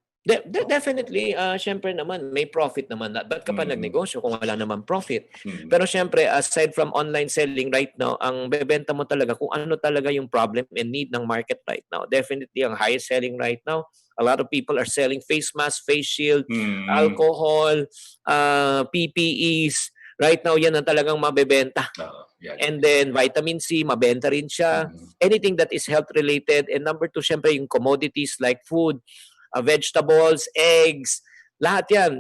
Speaker 12: Definitely, syempre naman, may profit naman. Ba't ka pa nagnegosyo kung wala naman profit? Pero syempre, aside from online selling right now, ang bebenta mo talaga kung ano talaga yung problem and need ng market right now. Definitely, ang highest selling right now, a lot of people are selling face mask, face shield, alcohol, PPEs. Right now, yan ang talagang mabebenta. And then, vitamin C, mabenta rin siya. Anything that is health-related. And number two, syempre, yung commodities like food, vegetables, eggs, lahat yan,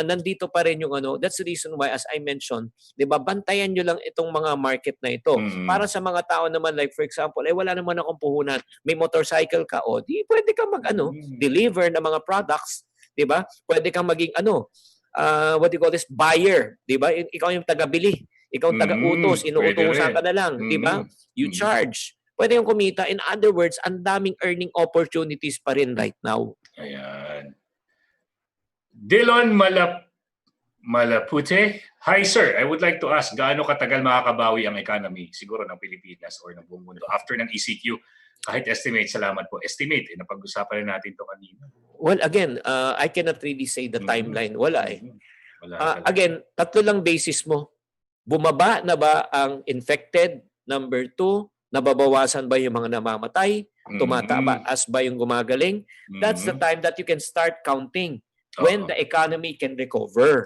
Speaker 12: nandito pa rin yung ano. That's the reason why, as I mentioned, di ba, bantayan nyo lang itong mga market na ito. Para sa mga tao naman, like for example, wala naman akong puhunan, may motorcycle ka, di pwede kang deliver ng mga products, di ba? Pwede kang maging what do you call this, buyer, di ba? Ikaw yung taga-bili, ikaw yung taga-utos, inuutosan ka na lang, di ba? You charge. Pwede yung kumita. In other words, ang daming earning opportunities pa rin right now.
Speaker 9: Ayan. Dylan Malapute. Hi sir, I would like to ask, gaano katagal makakabawi ang economy siguro ng Pilipinas or ng buong mundo after ng ECQ? Kahit estimate, salamat po. Estimate, napag-usapan na natin ito kanina.
Speaker 12: Well, again, I cannot really say the timeline. Wala eh. Again, tatlo lang basis mo. Bumaba na ba ang infected? Number two, nababawasan ba yung mga namamatay? Tumataas ba yung gumagaling? That's the time that you can start counting when the economy can recover.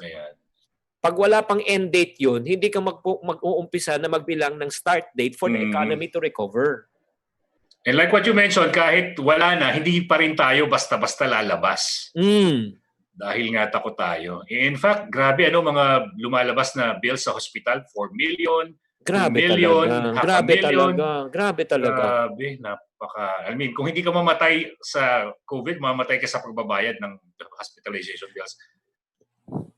Speaker 12: Pag wala pang end date yun, hindi ka mag-uumpisa na magbilang ng start date for the economy to recover.
Speaker 9: And like what you mentioned, kahit wala na, hindi pa rin tayo basta-basta lalabas. Dahil nga takot tayo. In fact, grabe mga lumalabas na bills sa hospital, 4 million,
Speaker 12: Grabe
Speaker 9: million,
Speaker 12: talaga. Grabe talaga.
Speaker 9: Grabe, I mean, kung hindi ka mamatay sa COVID, mamatay ka sa pagbabayad ng hospitalization bills.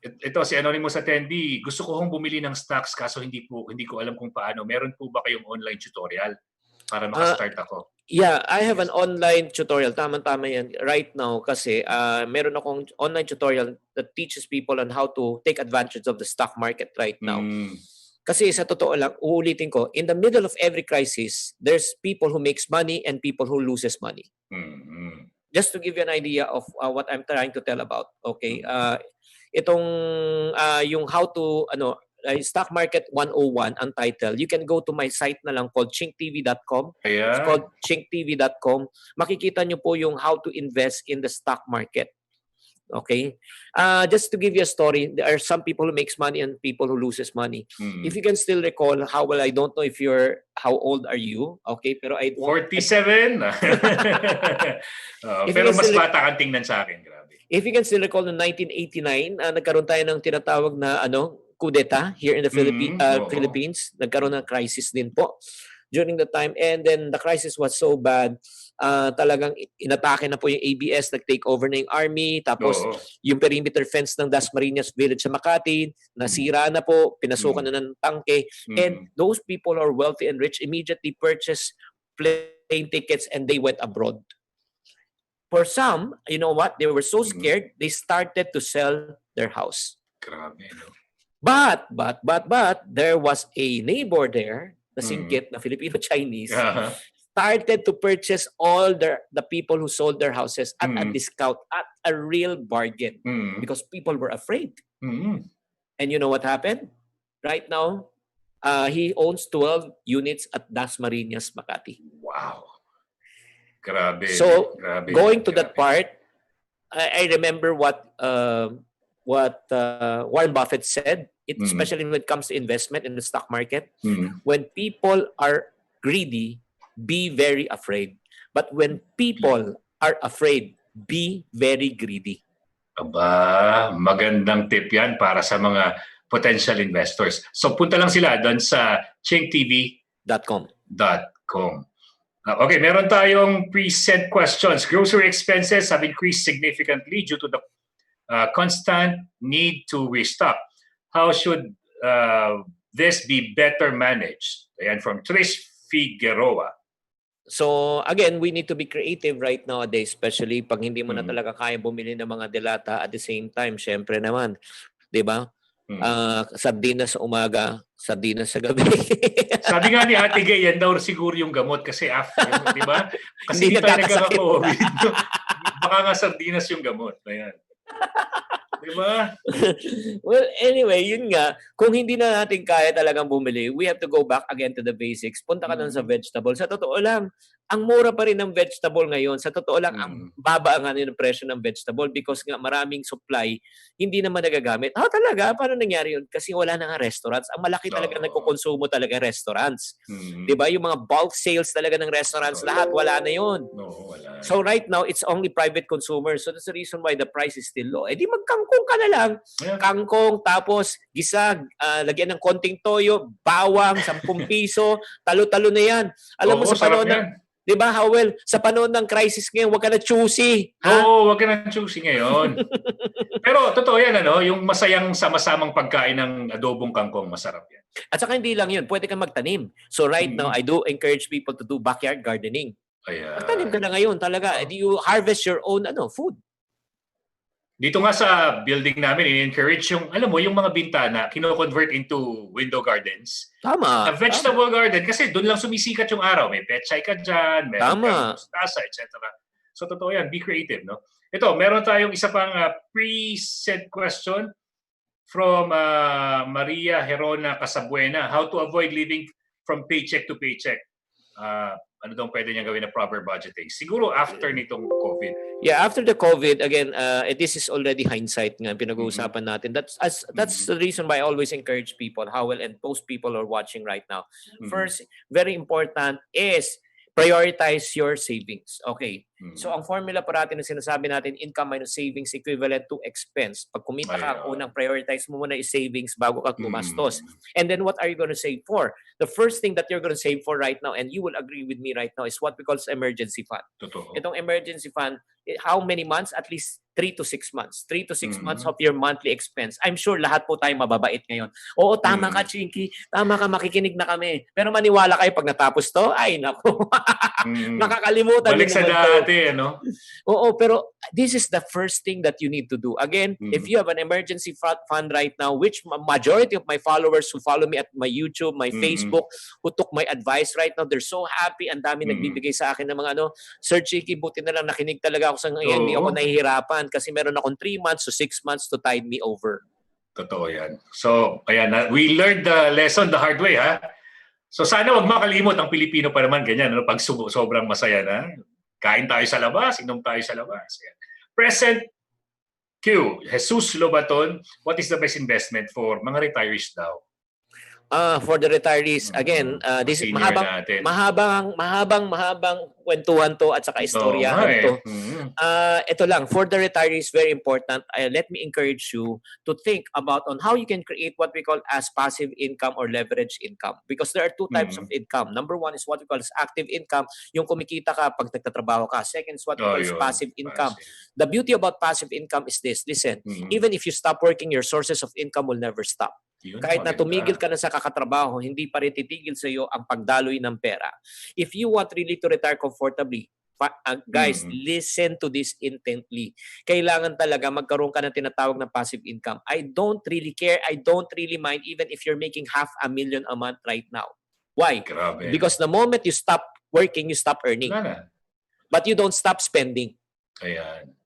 Speaker 9: Ito si Anonymous attendee, gusto ko bumili ng stocks kaso hindi ko alam kung paano. Meron po ba kayong online tutorial para maka-start ako?
Speaker 12: Yeah, I have an online tutorial. Tama-tama yan. Right now kasi meron akong online tutorial that teaches people on how to take advantage of the stock market right now. Kasi sa totoo lang, uulitin ko, in the middle of every crisis, there's people who makes money and people who loses money. Just to give you an idea of what I'm trying to tell about. Okay, itong yung how to Stock Market 101 ang title. You can go to my site na lang called chinktv.com. It's called chinktv.com. Makikita nyo po yung how to invest in the stock market. Okay? Just to give you a story, there are some people who makes money and people who loses money. If you can still recall, I don't know if how old are you? Okay, pero
Speaker 9: 47. Pero mas bata kang tingnan sa akin, grabe.
Speaker 12: If you can still recall, in 1989, nagkaroon tayo ng tinatawag na kudeta here in the Philippines. Nagkaroon ng crisis din po during the time. And then the crisis was so bad, talagang inatake na po yung ABS, nag-take over na yung army, tapos yung perimeter fence ng Dasmariñas Village sa Makati, nasira na po, pinasukan na ng tangke. And those people who are wealthy and rich immediately purchased plane tickets and they went abroad. For some, you know what? They were so scared, they started to sell their house.
Speaker 9: Grabe, no?
Speaker 12: But, there was a neighbor there, na singkit na Filipino-Chinese, started to purchase all the people who sold their houses at a discount, at a real bargain, because people were afraid. And you know what happened? Right now, he owns 12 units at Dasmariñas, Makati.
Speaker 9: Wow. Grabe.
Speaker 12: So, going to that part, I remember what Warren Buffett said, especially when it comes to investment in the stock market. When people are greedy, be very afraid. But when people are afraid, be very greedy.
Speaker 9: Aba, magandang tip yan para sa mga potential investors. So punta lang sila doon sa chinktv.com. Okay, meron tayong pre-sent questions. Grocery expenses have increased significantly due to the constant need to restock. How should this be better managed? Ayan, from Trish Figueroa.
Speaker 12: So again, we need to be creative right nowadays, especially pag hindi mo na talaga kaya bumili ng mga delata at the same time. Syempre naman, di ba? Sardinas sa umaga, sardinas sa gabi.
Speaker 9: Sabi nga ni Ate Gay, yan daw siguro yung gamot kasi after, di ba? Kasi hindi tayo nagkaka-COVID. Baka nga sardinas yung gamot. Ayan. Diba?
Speaker 12: Well, anyway, yun nga. Kung hindi na natin kaya talagang bumili, we have to go back again to the basics. Punta ka sa vegetable. Sa totoo lang, ang mura pa rin ng vegetable ngayon. Sa totoo lang, ang baba nga ng presyo ng vegetable because nga maraming supply, hindi naman nagagamit. Talaga? Paano nangyari yun? Kasi wala na nga restaurants. Ang malaki talaga nagkukonsumo talaga restaurants. Diba? Yung mga bulk sales talaga ng restaurants, lahat wala na yun.
Speaker 9: Wala.
Speaker 12: So right now, it's only private consumers. So that's the reason why the price is still low. Di magkangkong ka na lang. Kangkong, tapos gisag, lagyan ng konting toyo, bawang, 10 piso, talo-talo na yan. Alam mo sa panahon ng, di ba, Howell, sa panahon ng crisis ngayon, huwag ka na choosy.
Speaker 9: Oo, huwag ka na choosy ngayon. Pero totoo yan, yung masayang sama-samang pagkain ng adobong kangkong, masarap yan.
Speaker 12: At saka hindi lang yun, pwede kang magtanim. So right now, I do encourage people to do backyard gardening. Magtanim ka na ngayon talaga. You harvest your own food.
Speaker 9: Dito nga sa building namin, in-encourage yung, alam mo, yung mga bintana, kino-convert into window gardens.
Speaker 12: Tama.
Speaker 9: A vegetable garden, kasi doon lang sumisikat yung araw. May pechay ka dyan, meron kang mustasa, etc. So, totoo yan. Be creative, no? Ito, meron tayong isa pang pre-sent question from Maria Herona Casabuena. How to avoid living from paycheck to paycheck? Ano daw pwede niya gawin na proper budgeting? Siguro after nitong COVID.
Speaker 12: Yeah, after the COVID, again, this is already hindsight nga pinag-uusapan natin. That's the reason why I always encourage people, Howell, and most people are watching right now. First, very important is prioritize your savings. Okay. So ang formula parati na sinasabi natin, income minus savings equivalent to expense. Pag kumita ka, unang prioritize mo muna is savings bago ka gumastos. And then what are you going to save for? The first thing that you're going to save for right now, and you will agree with me right now, is what we call emergency fund.
Speaker 9: Totoo.
Speaker 12: Itong emergency fund, how many months? At least 3 to 6 months. 3 to 6 months of your monthly expense. I'm sure lahat po tayo mababait ngayon. Oo, tama ka, Chinkee. Tama ka, makikinig na kami. Pero maniwala kayo pag natapos to, ay naku. Nakakalimutan.
Speaker 9: Balik sa dati, ano?
Speaker 12: Oo, pero this is the first thing that you need to do. Again, if you have an emergency fund right now, which majority of my followers who follow me at my YouTube, my Facebook, who took my advice right now, they're so happy. Ang dami nagbibigay sa akin ng mga Sir Chinkee, buti na lang nakinig talaga ako sa ngayon. Hindi ako nahihirapan kasi meron akong 3 months to 6 months to tide me over.
Speaker 9: Totoo yan. So, ayan, we learned the lesson the hard way, ha? So, sana wag makalimot ang Pilipino pa naman ganyan. Pag sobrang masaya na, kain tayo sa labas, inom tayo sa labas. Ayan. Q, Jesus Lobaton, what is the best investment for mga retirees daw?
Speaker 12: For the retirees, again, this is
Speaker 9: Senior natin.
Speaker 12: mahabang kwentuhan to at saka istoryahan to. Ito lang, for the retirees, very important. Let me encourage you to think about on how you can create what we call as passive income or leverage income. Because there are two types of income. Number one is what we call as active income, yung kumikita ka pag nagtatrabaho ka. Second is what we call as passive income. The beauty about passive income is this. Listen, even if you stop working, your sources of income will never stop. Kahit na tumigil ka na sa kakatrabaho, hindi pa rin titigil sa iyo ang pagdaloy ng pera. If you want really to retire comfortably, guys, listen to this intently. Kailangan talaga magkaroon ka ng tinatawag na passive income. I don't really care. I don't really mind even if you're making $500,000 a month right now. Why?
Speaker 9: Grabe.
Speaker 12: Because the moment you stop working, you stop earning. But you don't stop spending.
Speaker 9: Ayan.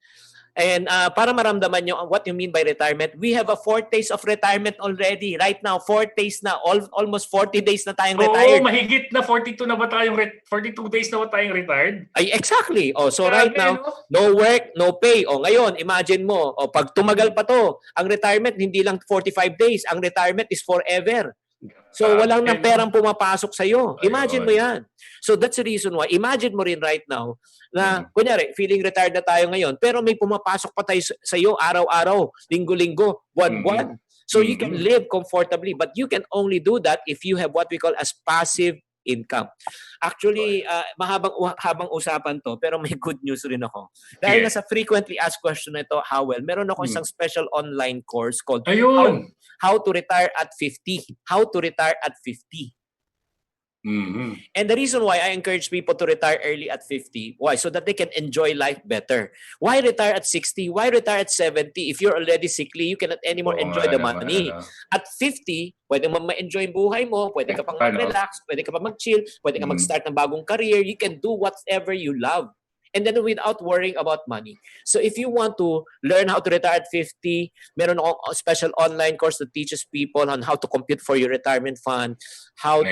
Speaker 12: And para maramdaman nyo what you mean by retirement, we have a 4 days of retirement already. Right now, 4 days na. Almost 40 days na tayong retired.
Speaker 9: Oo, mahigit na 42 na ba tayong 42 days na ba tayong retired?
Speaker 12: Ay, exactly. Oh, so right now, no work, no pay. Oh, ngayon, imagine mo, pag tumagal pa to, ang retirement hindi lang 45 days. Ang retirement is forever. So, walang nang perang pumapasok sa'yo. Imagine mo yan. So, that's the reason why. Imagine mo rin right now na, kunyari, feeling retired na tayo ngayon, pero may pumapasok pa tayo sa'yo araw-araw, linggo-linggo, buwan-buwan. So, you can live comfortably, but you can only do that if you have what we call as passive income. Actually, habang usapan to, pero may good news rin ako. Dahil nasa frequently asked question na ito, Howell, meron ako isang special online course called How to Retire at 50. How to Retire at 50. And the reason why I encourage people to retire early at 50, why? So that they can enjoy life better. Why retire at 60? Why retire at 70? If you're already sickly, you cannot anymore enjoy the money. At 50, pwede mo ma-enjoy yung buhay mo, pwede ka pang mag-relax, pwede ka pa mag-chill, pwede ka mag-start ng bagong career, you can do whatever you love. And then without worrying about money. So if you want to learn how to retire at 50, meron akong special online course that teaches people on how to compute for your retirement fund, how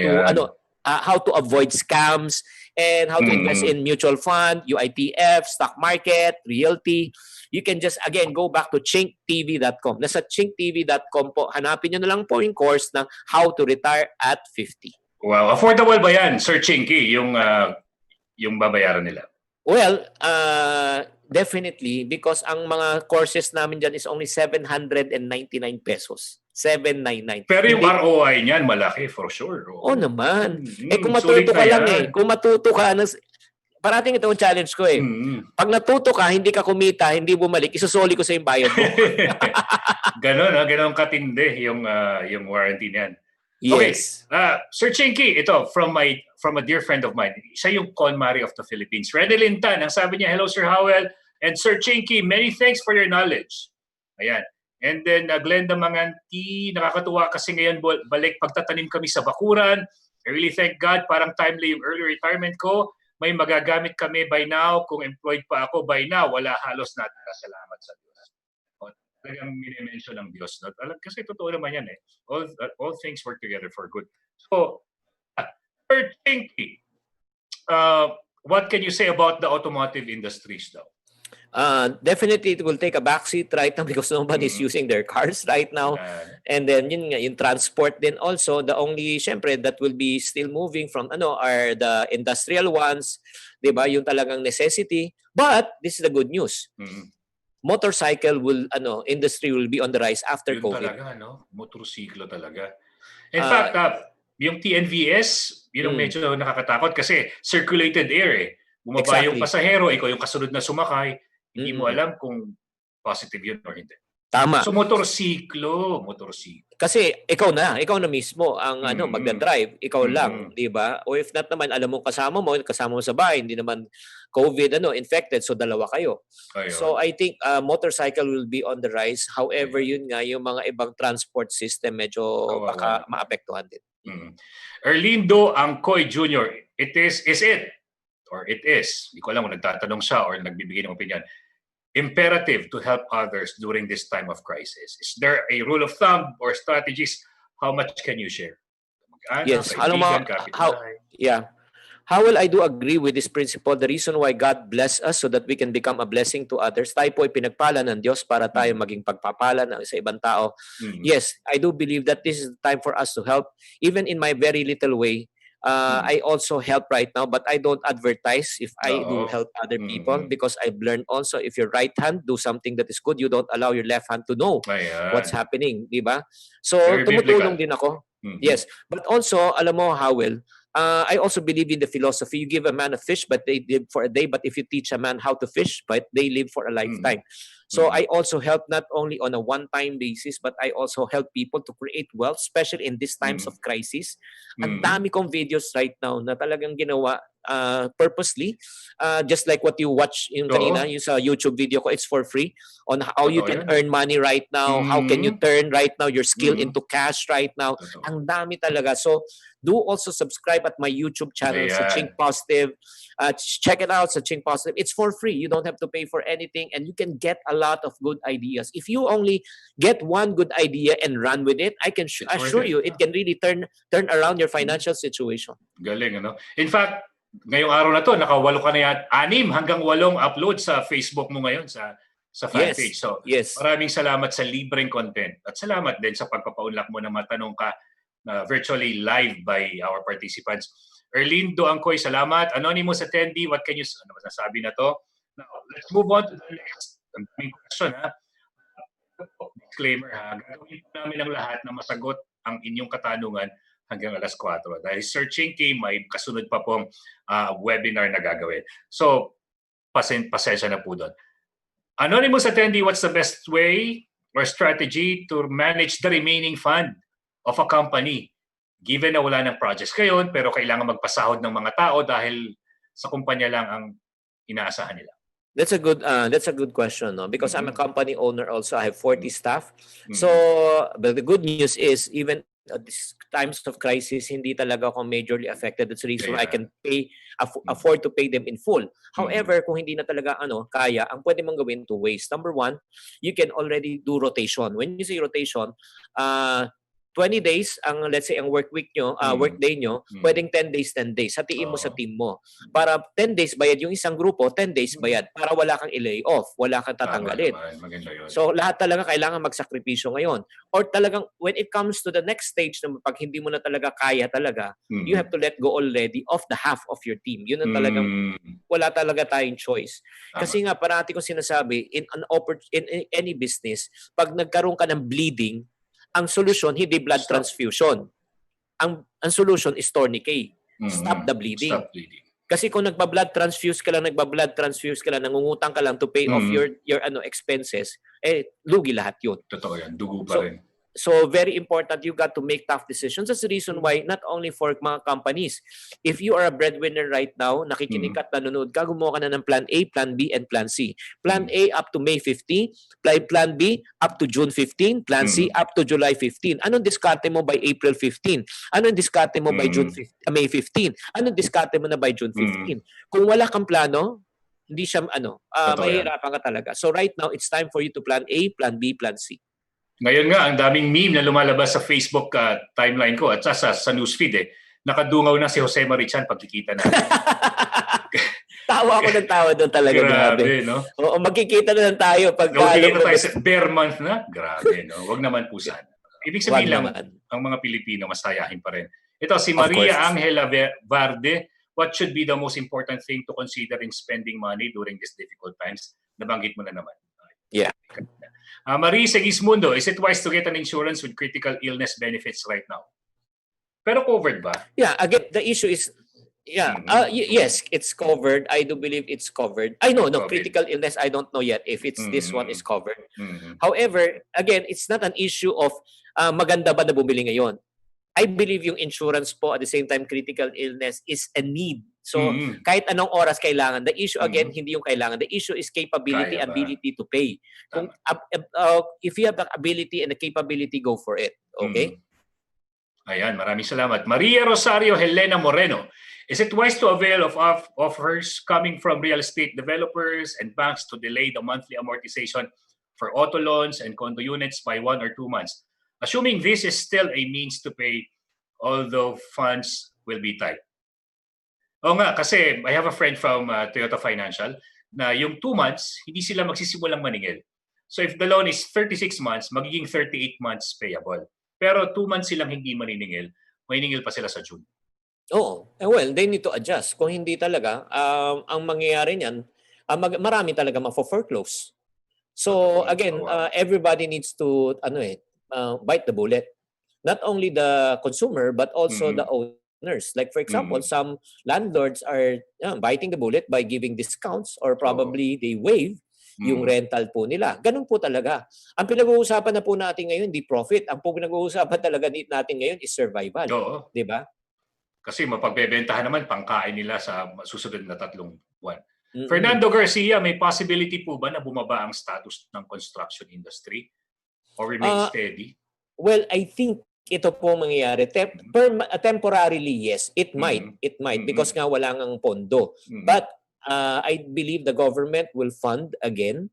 Speaker 12: to avoid scams, and how to invest in mutual fund, UITF, stock market, realty. You can just, again, go back to chinktv.com. Nasa chinktv.com po, hanapin nyo na lang po yung course ng How to Retire at 50.
Speaker 9: Wow, affordable ba yan, Sir Chinkee, yung babayaran nila?
Speaker 12: Well, definitely, because ang mga courses namin dyan is only 799 pesos. 799.
Speaker 9: Pero yung ROI niyan, malaki for sure.
Speaker 12: Oo naman. Kung matuto ka lang kung matuto ka, parating ito ang challenge ko Pag natuto ka, hindi ka kumita, hindi bumalik, isusoli ko sa yung bayad mo.
Speaker 9: Ganon katindi yung warranty niyan.
Speaker 12: Yes.
Speaker 9: Okay. Sir Chinkee, ito, from a dear friend of mine, siya yung KonMari of the Philippines. Redelyn Tan, ang sabi niya, hello Sir Howell and Sir Chinkee, many thanks for your knowledge. Ayan. And then Glenda Manganti, nakakatuwa kasi ngayon balik pagtatanim kami sa bakuran. I really thank God, parang timely yung early retirement ko. May magagamit kami by now. Kung employed pa ako by now, wala halos natin. Salamat sa Diyos. Talagang minimension ng Diyos. Kasi totoo naman yan all things work together for good. So, Sir Chinkee, what can you say about the automotive industries though?
Speaker 12: Definitely it will take a backseat right now because nobody's using their cars right now. And then yung transport din also, the only syempre that will be still moving from are the industrial ones, 'di ba? Yung talagang necessity. But this is the good news. Motorcycle industry will be on the rise after COVID.
Speaker 9: Talaga, motorsiklo talaga. In fact, yung TNVS, yun ang medyo nakakatakot kasi circulated air Bumaba yung pasahero, ikaw yung kasunod na sumakay, hindi mo alam kung positive yun or hindi.
Speaker 12: Tama.
Speaker 9: So motorsiklo.
Speaker 12: Kasi ikaw na mismo ang magda-drive, ikaw lang, 'di ba? O if not naman alam mo kasama mo sa bahay, hindi naman COVID infected, so dalawa kayo. So I think motorcycle will be on the rise. However, yun nga yung mga ibang transport system medyo baka maapektuhan din.
Speaker 9: Erlindo Angkoy Jr., it is it? Or it is, hindi ko alam kung nagtatanong siya or nagbibigay ng opinion, imperative to help others during this time of crisis. Is there a rule of thumb or strategies? How much can you share?
Speaker 12: Howell, I do agree with this principle. The reason why God bless us so that we can become a blessing to others. Tayo po ay pinagpala ng Diyos para tayo maging pagpapala sa ibang tao. Yes, I do believe that this is the time for us to help. Even in my very little way, I also help right now, but I don't advertise if I do help other people because I've learned also if your right hand do something that is good, you don't allow your left hand to know what's happening, di ba? So, tumutulong din ako. Yes, but also, alam mo, Howell, I also believe in the philosophy. You give a man a fish, but they live for a day. But if you teach a man how to fish, but they live for a lifetime. So I also help not only on a one-time basis, but I also help people to create wealth, especially in these times of crisis. Ang dami kong videos right now na talagang ginawa purposely, just like what you watch yung kanina, yung sa YouTube video ko, it's for free, on how you can earn money right now, how can you turn right now your skill into cash right now. Ang dami talaga. So do also subscribe at my YouTube channel sa Chink Positive. Check it out sa Chink Positive. It's for free. You don't have to pay for anything and you can get a lot of good ideas. If you only get one good idea and run with it, I can assure you it can really turn around your financial situation.
Speaker 9: Galing, ano? In fact, ngayong araw na to, nakawalo ka na yan, 6 hanggang 8 upload sa Facebook mo ngayon sa fanpage. So, maraming salamat sa libreng content. At salamat din sa pagpapaunlak mo na matanong ka virtually live by our participants. Erlene Doangkoy, salamat. Anonymous attendee, what can you... Ano masasabi na to? Now, let's move on to the next question. Disclaimer, gagawin namin ang lahat na masagot ang inyong katanungan hanggang alas 4. Dahil Sir Chinkee, may kasunod pa pong webinar na gagawin. So, pasensya na po doon. Anonymous attendee, what's the best way or strategy to manage the remaining fund of a company? Given na wala ng projects ngayon, pero kailangan magpasahod ng mga tao dahil sa kumpanya lang ang inaasahan nila.
Speaker 12: That's a good question, no? Because I'm a company owner also. I have 40 staff. So, but the good news is even at these times of crisis, hindi talaga ako majorly affected. That's the reason why I can afford to pay them in full. However, kung hindi na talaga kaya, ang pwede mong gawin 2 ways. Number 1, you can already do rotation. When you say rotation, 20 days ang let's say ang work day nyo, pwedeng 10 days, 10 days. Hatiin mo sa team mo. Para 10 days bayad yung isang grupo, 10 days bayad para wala kang i-lay off, wala kang tatanggalin. So lahat talaga kailangan magsakripisyo ngayon. Or talagang when it comes to the next stage na pag hindi mo na talaga kaya talaga, you have to let go already of the half of your team. Yun ang talagang wala talaga tayong choice. Kasi nga parati ko sinasabi in any business, pag nagkaroon ka ng bleeding, ang solusyon hindi blood transfusion. Ang solution is tourniquet. Stop the bleeding.
Speaker 9: Stop bleeding.
Speaker 12: Kasi kung nagba-blood transfuse ka lang, nangungutang ka lang to pay off your expenses, lugi lahat 'yun.
Speaker 9: Totoo 'yan, dugo pa rin.
Speaker 12: So very important, you got to make tough decisions. That's the reason why not only for mga companies, if you are a breadwinner right now, nakikinig at nanonood ka, gumawa ka na ng plan A, plan B, and plan C. Plan A up to May 15, plan B up to June 15, plan C up to July 15. Anong diskarte mo by April 15? Anong diskarte mo by May 15? Anong diskarte mo na by June 15? Kung wala kang plano, hindi siya mahihirapan ka talaga. So right now, it's time for you to plan A, plan B, plan C.
Speaker 9: Ngayon nga, ang daming meme na lumalabas sa Facebook timeline ko at sa newsfeed Nakadungaw na si Jose Marichan pagkikita na.
Speaker 12: Tawa ako ng tawa doon talaga. Grabe, no? Oo, magkikita na lang tayo.
Speaker 9: Magkikita tayo sa bare month na? Grabe, no? Huwag naman po sana. Ibig sabihin lang, ang mga Pilipino masayahin pa rin. Ito, si Maria Angela Varde, what should be the most important thing to consider in spending money during these difficult times? Nabanggit mo na naman.
Speaker 12: Yeah.
Speaker 9: Marie Segismundo, is it wise to get an insurance with critical illness benefits right now? Pero covered ba?
Speaker 12: Yeah, again, the issue is, yes, it's covered. I do believe it's covered. I know, critical illness, I don't know yet if it's this one is covered. However, again, it's not an issue of maganda ba na bumili ngayon. I believe yung insurance po at the same time critical illness is a need. So, kahit anong oras kailangan. The issue again, hindi yung kailangan. The issue is capability, ability to pay. Kung, if you have the ability and the capability, go for it. Okay?
Speaker 9: Ayan, maraming salamat. Maria Rosario Helena Moreno. Is it wise to avail of offers coming from real estate developers and banks to delay the monthly amortization for auto loans and condo units by 1 or 2 months? Assuming this is still a means to pay, although funds will be tight. Oo nga, kasi I have a friend from Toyota Financial na yung 2 months, hindi sila magsisimulang maningil. So if the loan is 36 months, magiging 38 months payable. Pero 2 months silang hindi maniningil, maniningil pa sila sa June.
Speaker 12: Oo. Well, they need to adjust. Kung hindi talaga, ang mangyayari niyan, marami talaga ma-foreclose. So again, everybody needs to bite the bullet. Not only the consumer but also the owners. Like for example, some landlords are biting the bullet by giving discounts or probably they waive yung rental po nila. Ganun po talaga. Ang pinag-uusapan na po natin ngayon, hindi profit. Ang pinag-uusapan talaga natin ngayon is survival.
Speaker 9: Oo.
Speaker 12: 'Di ba?
Speaker 9: Kasi mapagbebentahan naman pangkain nila sa susunod na 3 buwan. Fernando Garcia, may possibility po ba na bumaba ang status ng construction industry or remain steady?
Speaker 12: Well, I think ito po mangyayari. Temporarily, yes. It might. It might because nga wala ngang pondo. But I believe the government will fund again.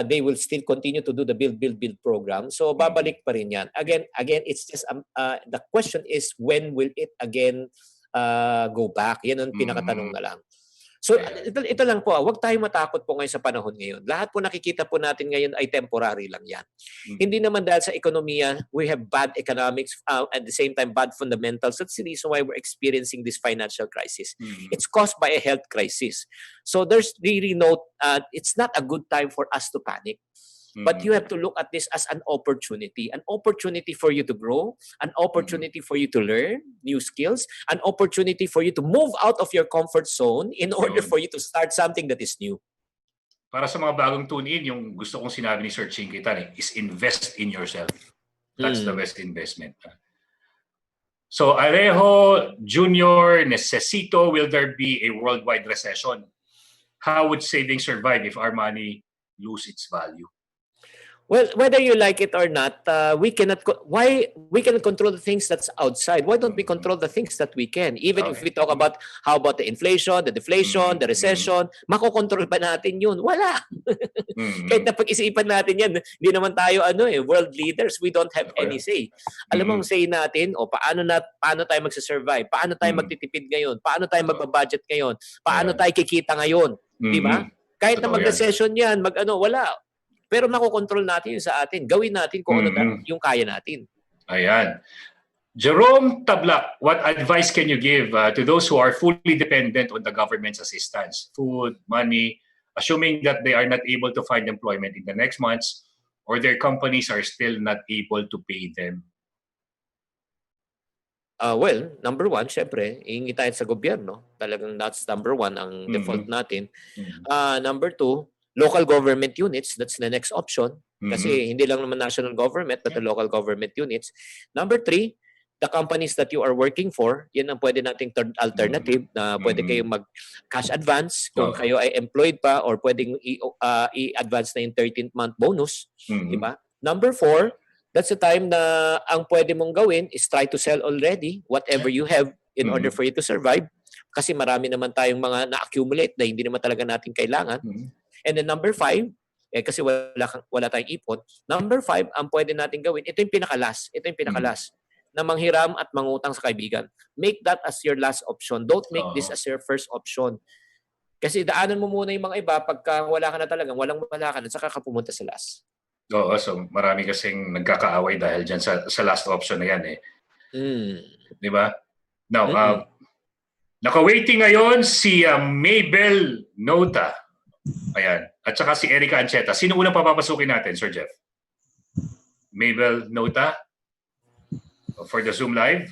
Speaker 12: They will still continue to do the build program. So babalik pa rin yan. Again, it's just the question is when will it again go back? Yan ang pinakatanong na lang. So ito lang po, wag tayong matakot po ngayon sa panahon ngayon. Lahat po nakikita po natin ngayon ay temporary lang yan. Hindi naman dahil sa ekonomiya, we have bad economics at the same time bad fundamentals. That's the reason why we're experiencing this financial crisis. It's caused by a health crisis. So there's really it's not a good time for us to panic. But you have to look at this as an opportunity for you to grow, an opportunity for you to learn new skills, an opportunity for you to move out of your comfort zone in order for you to start something that is new.
Speaker 9: Para sa mga bagong tune-in, yung gusto kong sinabi ni Sir Chinkee Tan is invest in yourself. That's the best investment. So Arejo Jr., Necesito, will there be a worldwide recession? How would savings survive if our money lose its value?
Speaker 12: Well, whether you like it or not, we cannot control the things that's outside. Why don't we control the things that we can? Even if we talk about how about the inflation, the deflation, the recession, makokontrol ba natin yun? Wala. Kahit na pag-isipan natin yan, hindi naman tayo world leaders. We don't have any say. Alam mo ang say natin, paano tayo magsasurvive? Paano tayo magtitipid ngayon? Paano tayo magbabudget ngayon? Paano tayo kikita ngayon? Di ba? Kahit na mag-recession yan, wala. Pero makokontrol natin yun sa atin. Gawin natin kung ano yung kaya natin.
Speaker 9: Ayan. Jerome Tablak, what advice can you give to those who are fully dependent on the government's assistance? Food, money, assuming that they are not able to find employment in the next months or their companies are still not able to pay them?
Speaker 12: Well, number one, syempre, iingi tayo sa gobyerno. Talagang that's number one ang default natin. Number two, local government units, that's the next option. Kasi hindi lang naman national government, but the local government units. Number three, the companies that you are working for, yan ang pwede nating third alternative na pwede kayong mag-cash advance kung kayo ay employed pa or pwedeng i-advance na yung 13th month bonus. Diba? Number four, that's the time na ang pwede mong gawin is try to sell already whatever you have in order for you to survive. Kasi marami naman tayong mga na-accumulate na hindi naman talaga natin kailangan. And then number five, kasi wala tayong ipon. Number five, ang pwede natin gawin, ito yung pinakalas, na manghiram at mangutang sa kaibigan. Make that as your last option. Don't make this as your first option. Kasi daanan mo muna yung mga iba, pagka wala ka na talagang, walang wala ka na, saka ka pumunta sa last.
Speaker 9: Oo, so marami kasing nagkakaaway dahil dyan sa last option na yan Di ba? Now, naka-waiting ngayon si Mabel Nota. Ayan. At saka si Erica Ancheta. Sino unang papapasukin natin, Sir Jeff? Mabel Nota? For the Zoom Live?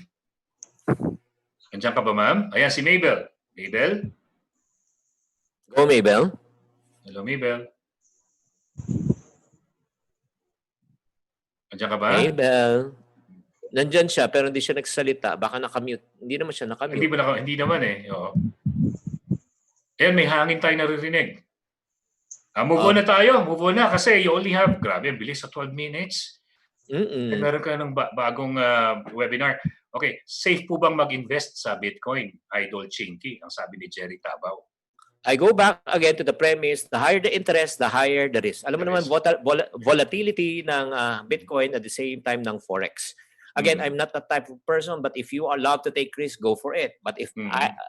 Speaker 9: Andiyan ka ba, ma'am? Ayan, si Mabel. Mabel?
Speaker 12: Go, Mabel.
Speaker 9: Hello, Mabel. Andiyan ka ba?
Speaker 12: Mabel. Nandyan siya, pero hindi siya nagsalita. Baka nakamute. Hindi naman siya nakamute.
Speaker 9: Hindi naman Oo. Ayan, may hangin tayo naririnig. Move on na tayo. Move on na kasi you only have, grabe, bilis sa 12 minutes. Meron ka ng bagong webinar. Okay, safe po bang mag-invest sa Bitcoin? Idol Chinkee, ang sabi ni Jerry Tabaw.
Speaker 12: I go back again to the premise, the higher the interest, the higher the risk. Alam mo naman, volatility ng Bitcoin at the same time ng Forex. Again, I'm not that type of person, but if you are allowed to take risks, go for it. But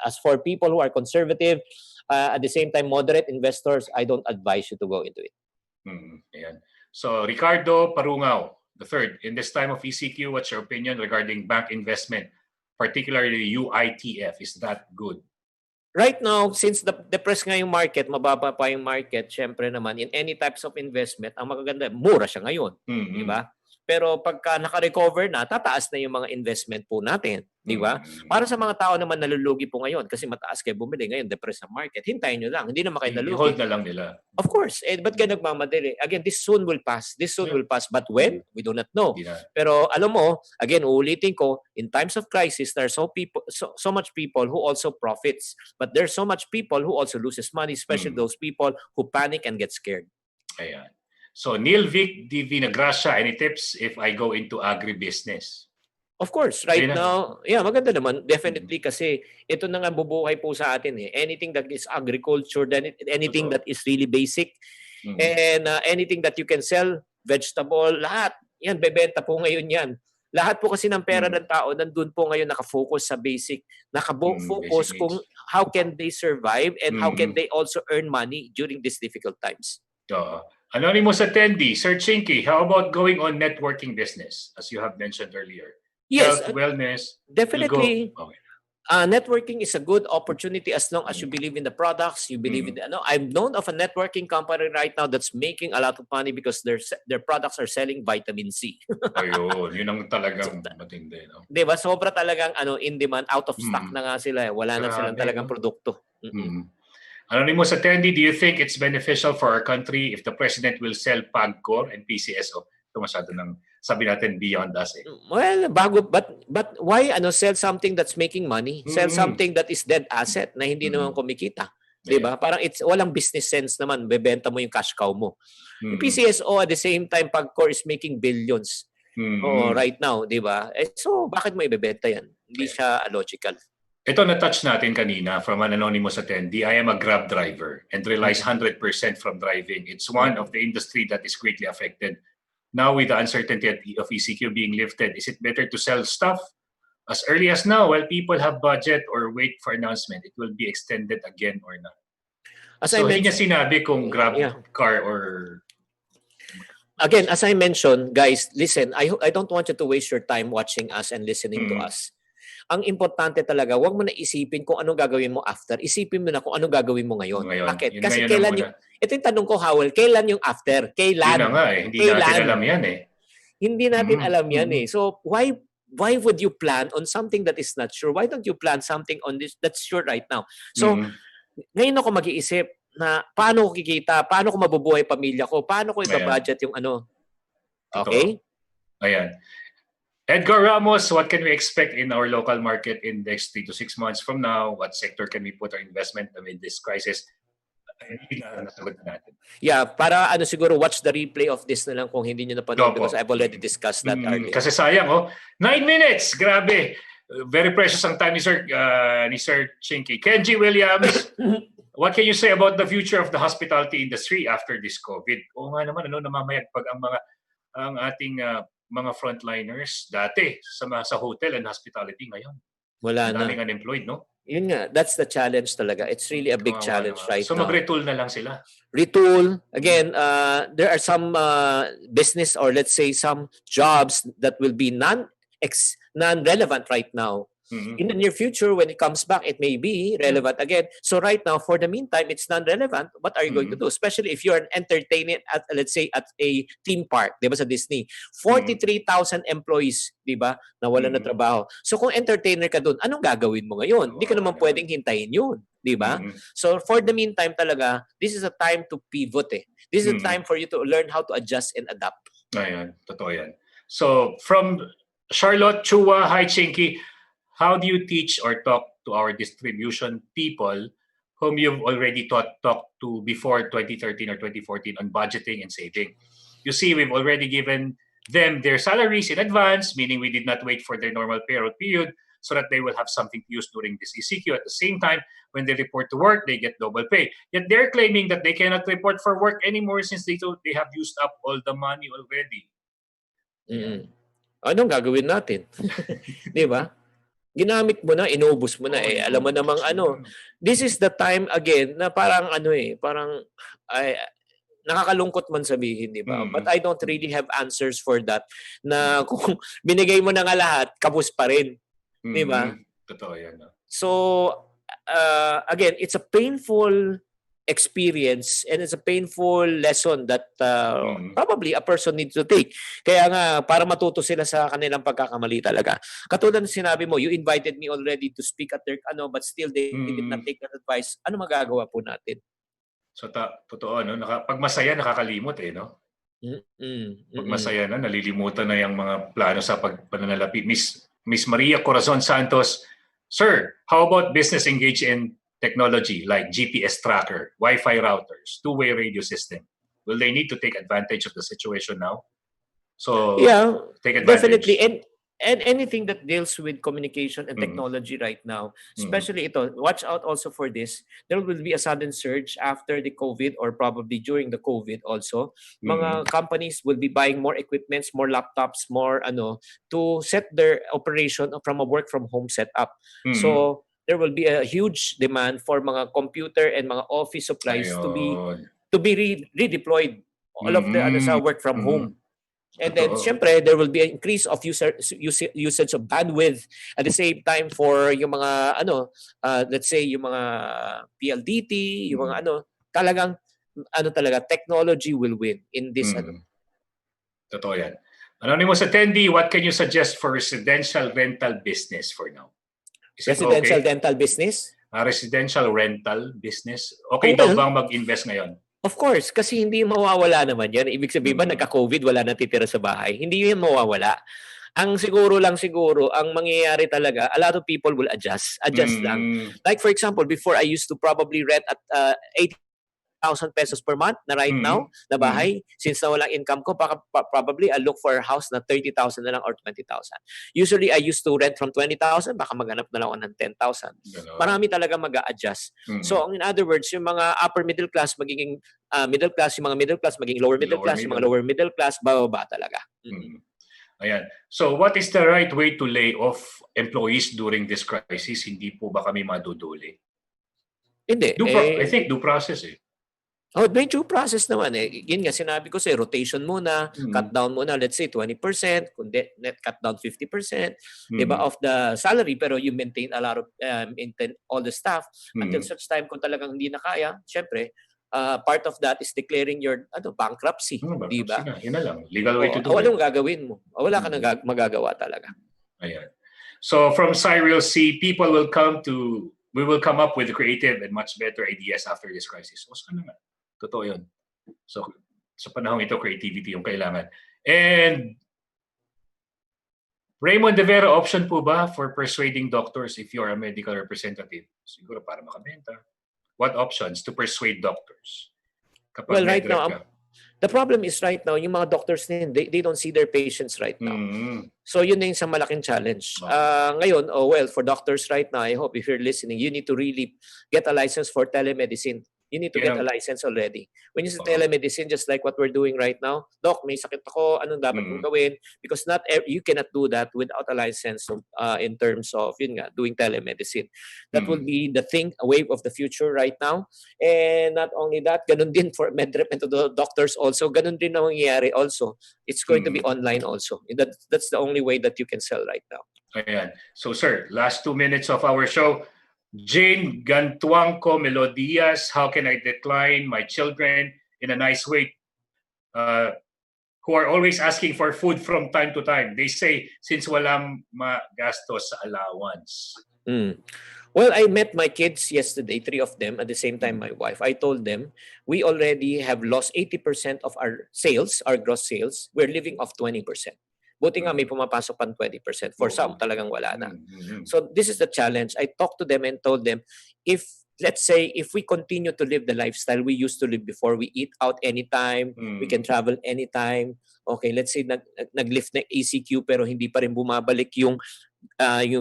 Speaker 12: as for people who are conservative, at the same time moderate investors, I don't advise you to go into it.
Speaker 9: Ayan. So Ricardo Parungao, the third, in this time of ECQ, what's your opinion regarding bank investment, particularly UITF? Is that good?
Speaker 12: Right now, since depressed nga yung market, mababa pa yung market, syempre naman, in any types of investment, ang magaganda, mura siya ngayon. Di ba? Pero pagka naka-recover na, tataas na yung mga investment po natin. Di ba? Para sa mga tao naman nalulugi po ngayon, kasi mataas kayo bumili ngayon, depressed ang market, hintayin nyo lang. Hindi naman kayo nalugi.
Speaker 9: I-hold na lang nila.
Speaker 12: Of course. Ba't kayo nagmamadali? Again, this soon will pass. This soon will pass. But when? We do not know. Pero alam mo, again, uulitin ko, in times of crisis, there are so much people who also profits. But there's so much people who also loses money, especially those people who panic and get scared.
Speaker 9: Ayan. So, Neil Vic Di Vinagracia, any tips if I go into agribusiness?
Speaker 12: Of course, right now, yeah, maganda naman. Definitely kasi ito na nga bubuhay po sa atin eh. Anything that is agriculture, anything that is really basic, and anything that you can sell, vegetable, lahat. Yan, bebenta po ngayon yan. Lahat po kasi ng pera ng tao, nandun po ngayon nakafocus sa basic. Nakafocus kung how can they survive and how can they also earn money during these difficult times.
Speaker 9: Anonymous attendee, Sir Chinkee, how about going on networking business, as you have mentioned earlier?
Speaker 12: Yes,
Speaker 9: Health, wellness.
Speaker 12: Definitely. Networking is a good opportunity as long as you believe in the products, you believe in the. I've known of a networking company right now that's making a lot of money because their products are selling vitamin C.
Speaker 9: Ayun, yun ang talagang matindi, no?
Speaker 12: Diba? Sobra talagang in demand, out of stock na nga sila. Wala na silang talagang produkto.
Speaker 9: Anonymous attendee, do you think it's beneficial for our country if the president will sell PAGCOR and PCSO? Ito masyado ng sabi natin beyond us eh.
Speaker 12: Well, but why sell something that's making money? Sell something that is dead asset na hindi naman kumikita. Diba? Parang walang business sense naman. Bebenta mo yung cash cow mo. Yung PCSO at the same time, PAGCOR is making billions right now. Diba? So, bakit mo ibebenta yan? Hindi siya logical.
Speaker 9: Ito na-touch natin kanina from an anonymous attendee. I am a Grab driver and relies 100% from driving. It's one of the industry that is greatly affected. Now with the uncertainty of ECQ being lifted, is it better to sell stuff as early as now while people have budget or wait for announcement? It will be extended again or not? So hindi niya sinabi kung Grab car or...
Speaker 12: Again, as I mentioned, guys, listen, I don't want you to waste your time watching us and listening to us. Ang importante talaga, huwag mo na isipin kung anong gagawin mo after. Isipin mo na kung anong gagawin mo ngayon. Bakit? Kasi kailan yung... Ito yung tanong ko, Howell, kailan yung after? Kailan?
Speaker 9: Yun na nga eh. Hindi natin alam yan eh.
Speaker 12: Hindi natin alam yan eh. So, why would you plan on something that is not sure? Why don't you plan something on this that's sure right now? So, ngayon ako mag-iisip na paano ko kikita, paano ko mabubuhay pamilya ko, paano ko iba-budget yung ano. Okay?
Speaker 9: Ayan. Edgar Ramos, what can we expect in our local market in the next 3 to 6 months from now? What sector can we put our investment amid this crisis?
Speaker 12: Yeah, para siguro watch the replay of this na lang kung hindi nyo napanood because I've already discussed that earlier.
Speaker 9: Kasi sayang 9 minutes! Grabe! Very precious ang time ni Sir Chinkee. Kenji Williams, what can you say about the future of the hospitality industry after this COVID? Oo nga naman, namamayagpag ang ating mga frontliners dati sa hotel and hospitality ngayon.
Speaker 12: Wala na.
Speaker 9: Daming unemployed, no?
Speaker 12: Yun nga, that's the challenge talaga. It's really a big challenge right now.
Speaker 9: So mag-retool na lang sila.
Speaker 12: Retool. Again, there are some business or let's say some jobs that will be non-relevant right now. In the near future, when it comes back, it may be relevant again. So right now, for the meantime, it's non-relevant. What are you going to do? Especially if you're an entertainer at, let's say, at a theme park, di ba, sa Disney. 43,000 employees, di ba, nawala na trabaho. So kung entertainer ka doon, anong gagawin mo ngayon? Hindi ka naman pwedeng hintayin yun, di ba? So for the meantime talaga, this is a time to pivot eh. This is a time for you to learn how to adjust and adapt.
Speaker 9: Ayan, totoo yan. So from Charlotte Chua, hi Chinkee. How do you teach or talk to our distribution people whom you've already talked to before 2013 or 2014 on budgeting and saving? You see, we've already given them their salaries in advance, meaning we did not wait for their normal payroll period so that they will have something to use during this ECQ. At the same time, when they report to work, they get double pay. Yet they're claiming that they cannot report for work anymore since they have used up all the money already.
Speaker 12: Anong gagawin natin? Di ba? Ginamit mo na, inubos mo na alam mo namang this is the time again na parang parang ay, nakakalungkot man sabihin, di ba? But I don't really have answers for that na kung binigay mo na nga lahat, kapos pa rin. Di ba?
Speaker 9: Totoo yan.
Speaker 12: So, again, it's a painful experience and it's a painful lesson that probably a person needs to take. Kaya nga, para matuto sila sa kanilang pagkakamali talaga. Katulad ng sinabi mo, you invited me already to speak at their, but still they did not take that advice. Ano magagawa po natin?
Speaker 9: So, totoo, no? Pag masaya, nakakalimot no? Pag masaya na, nalilimutan na yung mga plano sa pananalapi. Miss Maria Corazon Santos, Sir, how about business engaged in technology like GPS tracker, Wi-Fi routers, two-way radio system? Will they need to take advantage of the situation now? So
Speaker 12: yeah,
Speaker 9: take advantage.
Speaker 12: Definitely. And anything that deals with communication and technology right now, especially ito, watch out also for this. There will be a sudden surge after the COVID or probably during the COVID also. Mga companies will be buying more equipments, more laptops, more to set their operation from a work from home setup. So there will be a huge demand for mga computer and mga office supplies to be redeployed. All of the work from home. And then, syempre, there will be an increase of usage of bandwidth at the same time for yung mga, let's say, yung mga PLDT, yung mga talagang, talaga, technology will win in this,
Speaker 9: Totoo yan. Anonymous attendee, what can you suggest for residential rental business for now?
Speaker 12: Residential rental business?
Speaker 9: Residential rental business. Okay daw bang mag-invest ngayon?
Speaker 12: Of course, kasi hindi mawawala naman yan. Ibig sabihin ba, nagka-COVID, wala natitira sa bahay? Hindi yun mawawala. Ang siguro, ang mangyayari talaga, a lot of people will adjust lang. Like for example, before I used to probably rent at 80,000 pesos per month na right now na bahay. Since na walang income ko, probably I'll look for a house na 30,000 na lang or 20,000. Usually, I used to rent from 20,000, baka maghanap na lang ako ng 10,000. Marami talaga mag-a-adjust. So, in other words, yung mga upper middle class magiging middle class, yung mga middle class magiging lower middle class, yung mga lower middle class, bababa talaga.
Speaker 9: Ayan. So, what is the right way to lay off employees during this crisis? Hindi po ba kami maduduli?
Speaker 12: Hindi.
Speaker 9: I think due process
Speaker 12: May due process naman Yun nga, sinabi ko rotation muna, cut down muna, let's say 20%, kundi net cut down 50%, diba, of the salary, pero you maintain a lot of, maintain all the staff until such time kung talagang hindi na kaya, syempre, part of that is declaring your bankruptcy, diba?
Speaker 9: Yun na lang. Legal way to do it.
Speaker 12: Walang gagawin mo. Wala ka nang magagawa talaga.
Speaker 9: Ayan. So from Cyril C, we will come up with creative and much better ideas after this crisis. O saan naman? Totoo yun. So, sa panahon ito, creativity yung kailangan. And Raymond De Vera, option po ba for persuading doctors if you're a medical representative? Siguro para makabenta. What options to persuade doctors?
Speaker 12: Well, right now, the problem is right now, yung mga doctors they don't see their patients right now. So yun na yung isang malaking challenge. Ngayon, for doctors right now, I hope if you're listening, you need to really get a license for telemedicine. You need to get a license already. When you say telemedicine, just like what we're doing right now, Doc, may sakit ako, anong dapat kong gawin? Because you cannot do that without a license in terms of doing telemedicine. That will be the wave of the future right now. And not only that, ganun din for MedRep and to the doctors also, ganun din na mangyayari also. It's going to be online also. That's the only way that you can sell right now.
Speaker 9: Ayan. So sir, last 2 minutes of our show. Jane Gantuangco Melodias, how can I decline my children in a nice way who are always asking for food from time to time? They say, since walang magastos sa allowance.
Speaker 12: Well, I met my kids yesterday, 3 of them, at the same time my wife. I told them, we already have lost 80% of our sales, our gross sales. We're living off 20%. Buti nga may pumapasok pang 20%. For some, talagang wala na. So this is the challenge. I talked to them and told them, let's say, if we continue to live the lifestyle we used to live before, we eat out anytime, we can travel anytime. Okay, let's say nag-lift na ECQ pero hindi pa rin bumabalik yung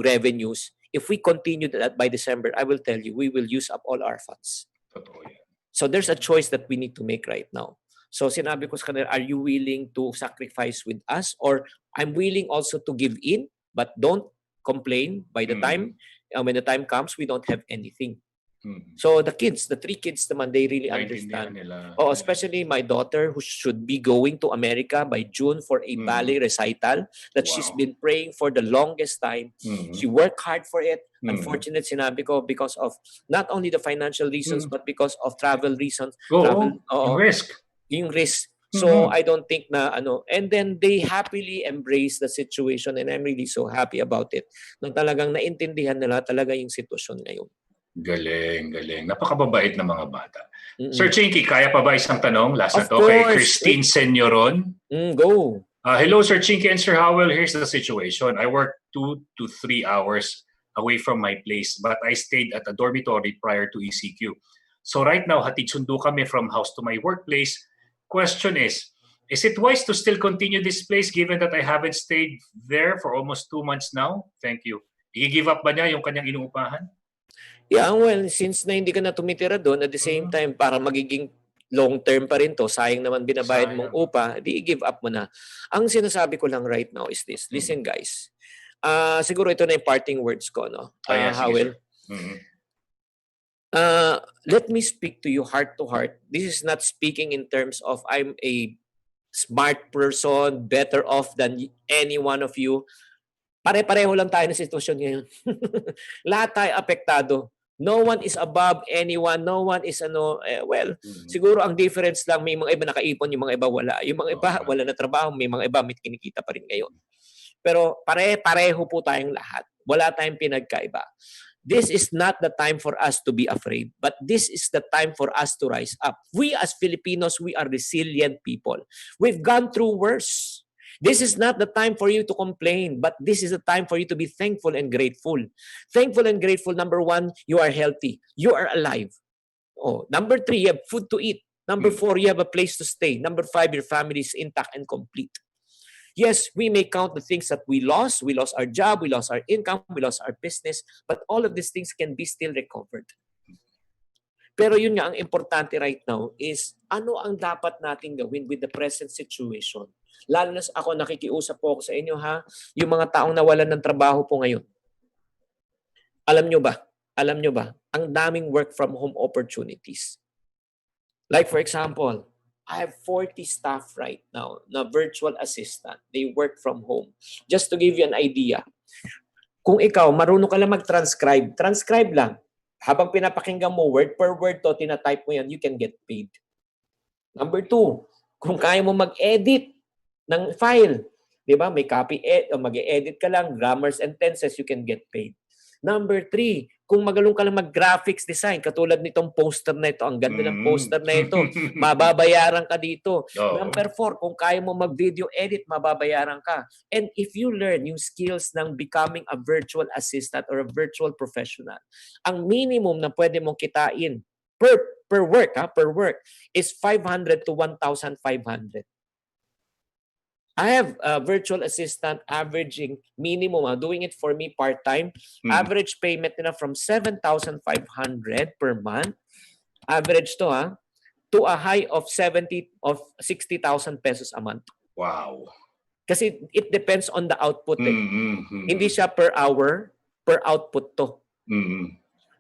Speaker 12: revenues. If we continue that by December, I will tell you, we will use up all our funds. So there's a choice that we need to make right now. So sinabi ko sa kanila, are you willing to sacrifice with us? Or I'm willing also to give in, but don't complain by the time, when the time comes, we don't have anything. So the kids, the 3 kids naman, they really understand. Oh, especially my daughter who should be going to America by June for a ballet recital that she's been praying for the longest time. She worked hard for it. Unfortunately, sinabi ko, because of not only the financial reasons, but because of travel reasons.
Speaker 9: Yung risk.
Speaker 12: Yung risk. So I don't think na and then they happily embrace the situation, and I'm really so happy about it. Nang talagang naintindihan nila talaga yung sitwasyon ngayon.
Speaker 9: Galing. Napakababait na mga bata. Sir Chinkee, kaya pa ba isang tanong? Last na to kay Christine Senyoron.
Speaker 12: Go.
Speaker 9: Hello, Sir Chinkee and Sir Howell. Here's the situation. I work 2 to 3 hours away from my place, but I stayed at a dormitory prior to ECQ. So right now, hatid sundo kami from house to my workplace. Question is it wise to still continue this place given that I haven't stayed there for almost 2 months now? Thank you. I-give up ba niya yung kanyang inuupahan?
Speaker 12: Yeah, well, since na hindi ka na tumitira doon, at the same time, para magiging long term pa rin to, sayang naman binabayad mong upa, di give up mo na. Ang sinasabi ko lang right now is this. Listen guys, siguro ito na yung parting words ko, no? Howell. Let me speak to you heart to heart. This is not speaking in terms of I'm a smart person, better off than any one of you. Pare-pareho lang tayo na sitwasyon ngayon. Lahat tayo apektado. No one is above anyone. No one is siguro ang difference lang, may mga iba nakaipon, yung mga iba wala. Yung mga iba wala na trabaho, may mga iba may kinikita pa rin ngayon. Pero pareho po tayong lahat. Wala tayong pinagkaiba. This is not the time for us to be afraid, but this is the time for us to rise up. We as Filipinos, we are resilient people. We've gone through worse. This is not the time for you to complain, but this is the time for you to be thankful and grateful. Thankful and grateful, number 1, you are healthy. You are alive. Number 3, you have food to eat. Number 4, you have a place to stay. Number 5, your family is intact and complete. Yes, we may count the things that we lost. We lost our job, we lost our income, we lost our business, but all of these things can be still recovered. Pero yun nga, ang importante right now is ano ang dapat nating gawin with the present situation. Lalo na ako, nakikiusap po ako sa inyo yung mga taong nawalan ng trabaho po ngayon. Alam nyo ba, ang daming work from home opportunities. Like for example, I have 40 staff right now na virtual assistant. They work from home. Just to give you an idea, kung ikaw marunong ka lang mag-transcribe, transcribe lang. Habang pinapakinggan mo word per word to, tinatype mo yan, you can get paid. Number 2, kung kaya mo mag-edit ng file, di ba? May copy, mag-edit ka lang, grammars and tenses, you can get paid. Number 3, kung magalong ka lang mag-graphics design, katulad nitong poster na ito, ang ganda ng poster na ito, mababayaran ka dito. Number 4, kung kaya mo mag-video edit, mababayaran ka. And if you learn yung skills ng becoming a virtual assistant or a virtual professional, ang minimum na pwede mong kitain per work is 500 to 1,500. I have a virtual assistant averaging minimum, doing it for me part-time. Average payment nila from 7,500 per month. Average to a high of 60,000 pesos a month.
Speaker 9: Wow.
Speaker 12: Kasi it depends on the output. Hindi siya per hour, per output to.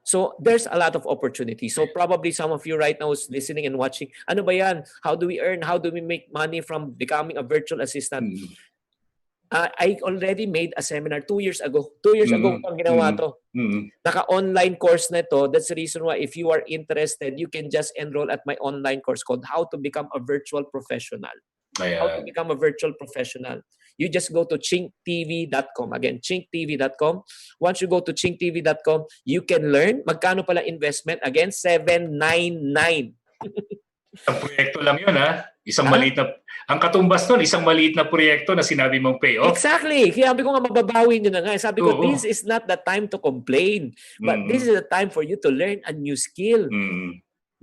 Speaker 12: So there's a lot of opportunity. So probably some of you right now is listening and watching, ano ba yan? How do we earn? How do we make money from becoming a virtual assistant? I already made a seminar 2 years ago. 2 years ago pang ginawa to. Naka-online course na ito. That's the reason why if you are interested, you can just enroll at my online course called How to Become a Virtual Professional. How to become a virtual professional. You just go to chinktv.com. Again, chinktv.com. Once you go to chinktv.com, you can learn. Magkano pala investment? Again, 799.
Speaker 9: Ang proyekto lang yun, Isang maliit na, ang katumbas nun, isang maliit na proyekto na sinabi mong payoff.
Speaker 12: Exactly. Kaya sabi ko nga, mababawi nyo na nga. Sabi ko, this is not the time to complain. But this is the time for you to learn a new skill.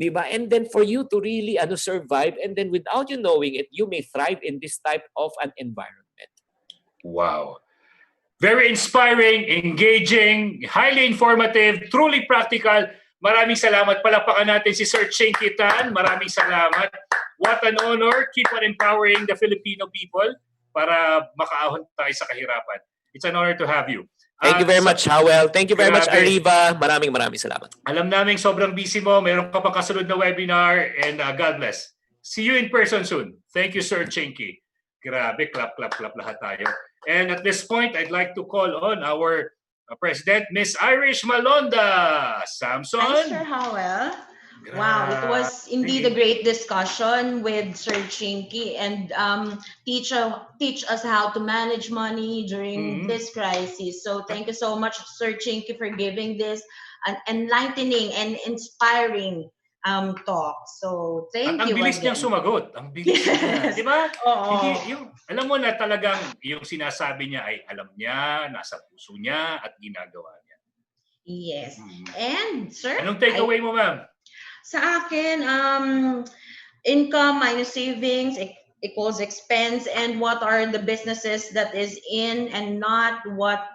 Speaker 12: Diba? And then for you to really survive, and then without you knowing it, you may thrive in this type of an environment.
Speaker 9: Wow. Very inspiring, engaging, highly informative, truly practical. Maraming salamat. Palakpakan natin si Sir Chinkee Tan. Maraming salamat. What an honor. Keep on empowering the Filipino people para makaahon tayo sa kahirapan. It's an honor to have you.
Speaker 12: Thank you very much, Howell. Thank you very much,
Speaker 9: Grabe.
Speaker 12: Ariva. Maraming salamat.
Speaker 9: Alam namin sobrang busy mo. Meron ka pang kasunod na webinar and God bless. See you in person soon. Thank you, Sir Chinkee. Grabe, clap lahat tayo. And at this point, I'd like to call on our President, Miss Irish Malonda. Samson.
Speaker 8: Hi, Sir Howell. Wow, it was indeed a great discussion with Sir Chinkee and teach us how to manage money during this crisis. So thank you so much, Sir Chinkee, for giving this an enlightening and inspiring talk. So thank you.
Speaker 9: Ang bilis niyang sumagot. Ang bilis niya. Di ba? Alam mo na talagang yung sinasabi niya ay alam niya, nasa puso niya, at ginagawa niya.
Speaker 8: Yes. And, sir?
Speaker 9: Anong takeaway mo, ma'am?
Speaker 8: Sa akin, income minus savings equals expense, and what are the businesses that is in and not what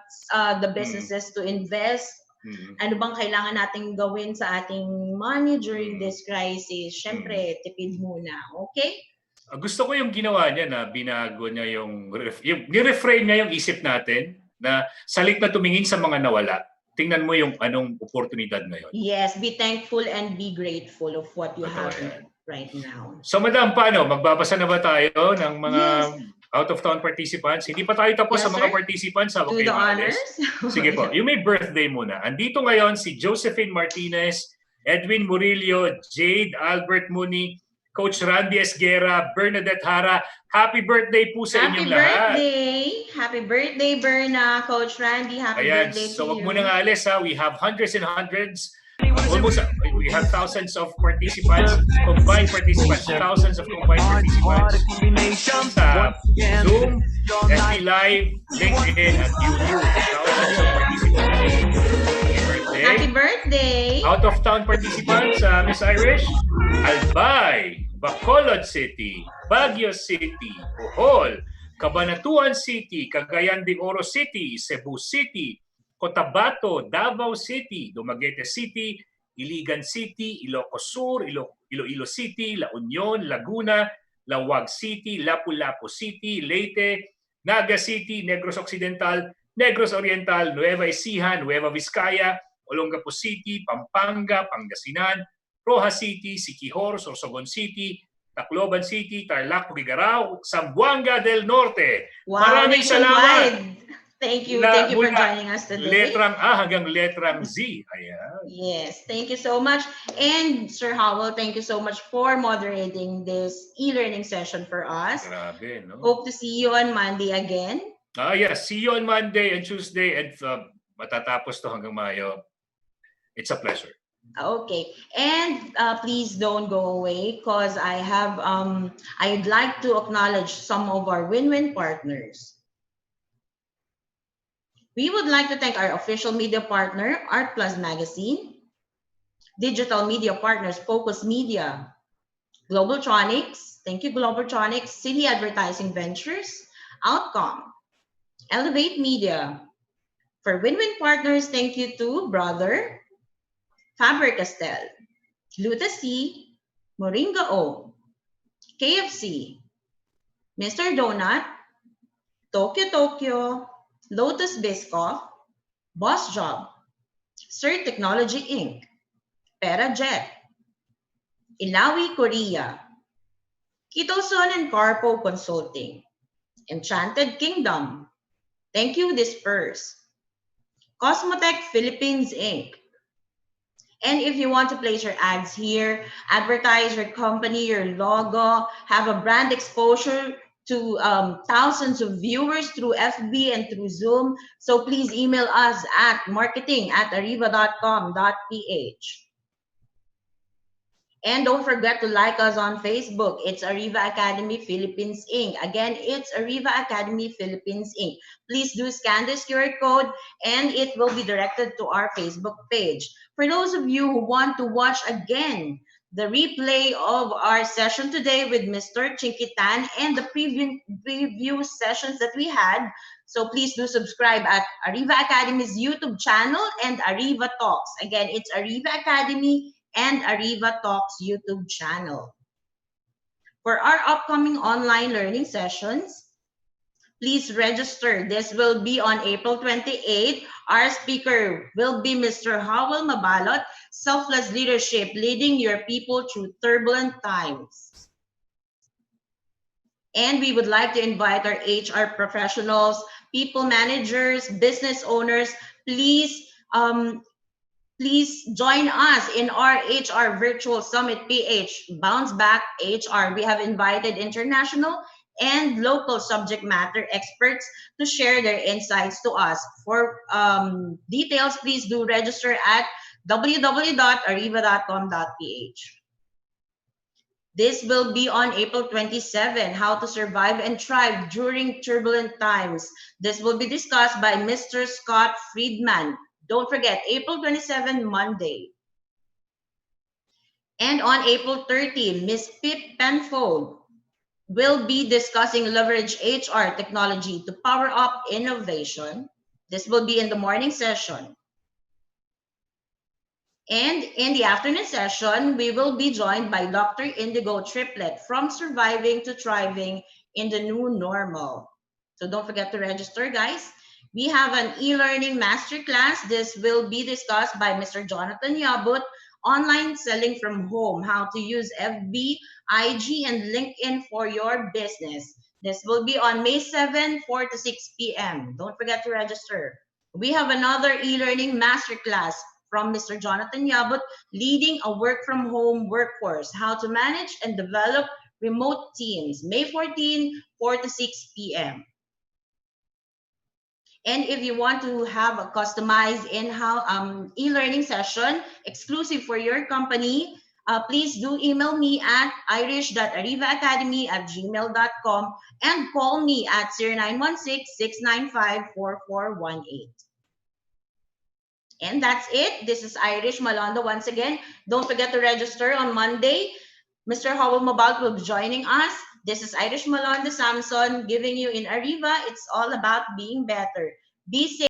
Speaker 8: the businesses to invest. Ano bang kailangan nating gawin sa ating money during this crisis? Siyempre, tipid muna. Okay?
Speaker 9: Gusto ko yung ginawa niya na binago niya yung ni-reframe niya yung isip natin na salit na tumingin sa mga nawala. Tingnan mo yung anong oportunidad ngayon.
Speaker 8: Yes, be thankful and be grateful of what you have right now.
Speaker 9: So, Madam, paano? Magbabasa na ba tayo ng mga out-of-town participants? Hindi pa tayo tapos sa mga participants.
Speaker 8: Do the honors.
Speaker 9: Sige po. You may birthday muna. Andito ngayon si Josephine Martinez, Edwin Murillo, Jade Albert Muni, Coach Randy Esguera, Bernadette Hara. Happy birthday po sa inyong lahat.
Speaker 8: Happy birthday, Berna. Coach Randy, happy birthday to you.
Speaker 9: So wag mo nang aalis ha. We have hundreds and hundreds. Almost, we have thousands of participants, combined participants, thousands of combined participants sa Zoom, FB Live, LinkedIn, at YouTube. Thousands of participants.
Speaker 8: Happy birthday!
Speaker 9: Out-of-town participants, Miss Irish, Albay, Bacolod City, Baguio City, Bohol, Cabanatuan City, Cagayan de Oro City, Cebu City, Cotabato, Davao City, Dumaguete City, Iligan City, Ilocos Sur, Iloilo City, La Union, Laguna, Lawag City, Lapu-Lapu City, Leyte, Naga City, Negros Occidental, Negros Oriental, Nueva Ecija, Nueva Vizcaya, Olongapo City, Pampanga, Pangasinan, Rojas City, Siquijor, Sorsogon City, Tacloban City, Tarlac, Tugigaraw, Zamboanga del Norte.
Speaker 8: Wow,
Speaker 9: maraming salamat.
Speaker 8: Thank you for joining us today.
Speaker 9: Letrang A hanggang letrang Z. Ayan.
Speaker 8: Yes, thank you so much. And Sir Howell, thank you so much for moderating this e-learning session for us.
Speaker 9: Grabe, no?
Speaker 8: Hope to see you on Monday again.
Speaker 9: Yes, see you on Monday and Tuesday, and matatapos to hanggang Mayo. It's a pleasure.
Speaker 8: Okay, and please don't go away because I'd like to acknowledge some of our win-win partners. We would like to thank our official media partner, Art Plus Magazine, digital media partners, Focus Media, Globaltronics, thank you Globaltronics, City Advertising Ventures, Outcome, Elevate Media. For win-win partners, thank you to Brother, Faber-Castell, Luta C, Moringa O, KFC, Mr. Donut, Tokyo, Lotus Biscoff, Boss Job, Sir Technology Inc., Perajet, Ilawi Korea, Kitoson and Carpo Consulting, Enchanted Kingdom, thank you Disperse, Cosmotech Philippines Inc., and if you want to place your ads here, advertise your company, your logo, have a brand exposure to thousands of viewers through FB and through Zoom, so please email us at marketing@ariva.com.ph. And don't forget to like us on Facebook. It's Ariva Academy Philippines Inc. Again, it's Ariva Academy Philippines Inc. Please do scan this QR code and it will be directed to our Facebook page. For those of you who want to watch again the replay of our session today with Mr. Chinkee Tan and the preview sessions that we had. So please do subscribe at Ariva Academy's YouTube channel and Ariva Talks. Again, it's Ariva Academy and Ariva Talks YouTube channel. For our upcoming online learning sessions, please register. This will be on April 28th. Our speaker will be Mr. Howell Mabalot, Selfless Leadership, Leading Your People Through Turbulent Times. And we would like to invite our HR professionals, people managers, business owners, please join us in our HR Virtual Summit PH, Bounce Back HR. We have invited international and local subject matter experts to share their insights to us. For details, please do register at www.ariva.com.ph. This will be on April 27, How to Survive and Thrive During Turbulent Times. This will be discussed by Mr. Scott Friedman. Don't forget, April 27, Monday. And on April 30, Ms. Pip Penfold will be discussing leverage HR technology to power up innovation. This will be in the morning session. And in the afternoon session, we will be joined by Dr. Indigo Triplet from Surviving to Thriving in the New Normal. So don't forget to register, guys. We have an e-learning masterclass. This will be discussed by Mr. Jonathan Yabut, Online Selling from Home, how to use FB, IG, and LinkedIn for your business. This will be on May 7, 4 to 6 p.m. Don't forget to register. We have another e-learning masterclass from Mr. Jonathan Yabut, Leading a Work from Home Workforce, how to manage and develop remote teams, May 14, 4 to 6 p.m. And if you want to have a customized in-house e-learning session exclusive for your company, please do email me at irish.arivaacademy@gmail.com and call me at 0916-695-4418. And that's it. This is Irish Malonda once again. Don't forget to register on Monday. Mr. Howell Mabalt will be joining us. This is Irish Malonda Samson giving you in Ariva. It's all about being better. Be safe.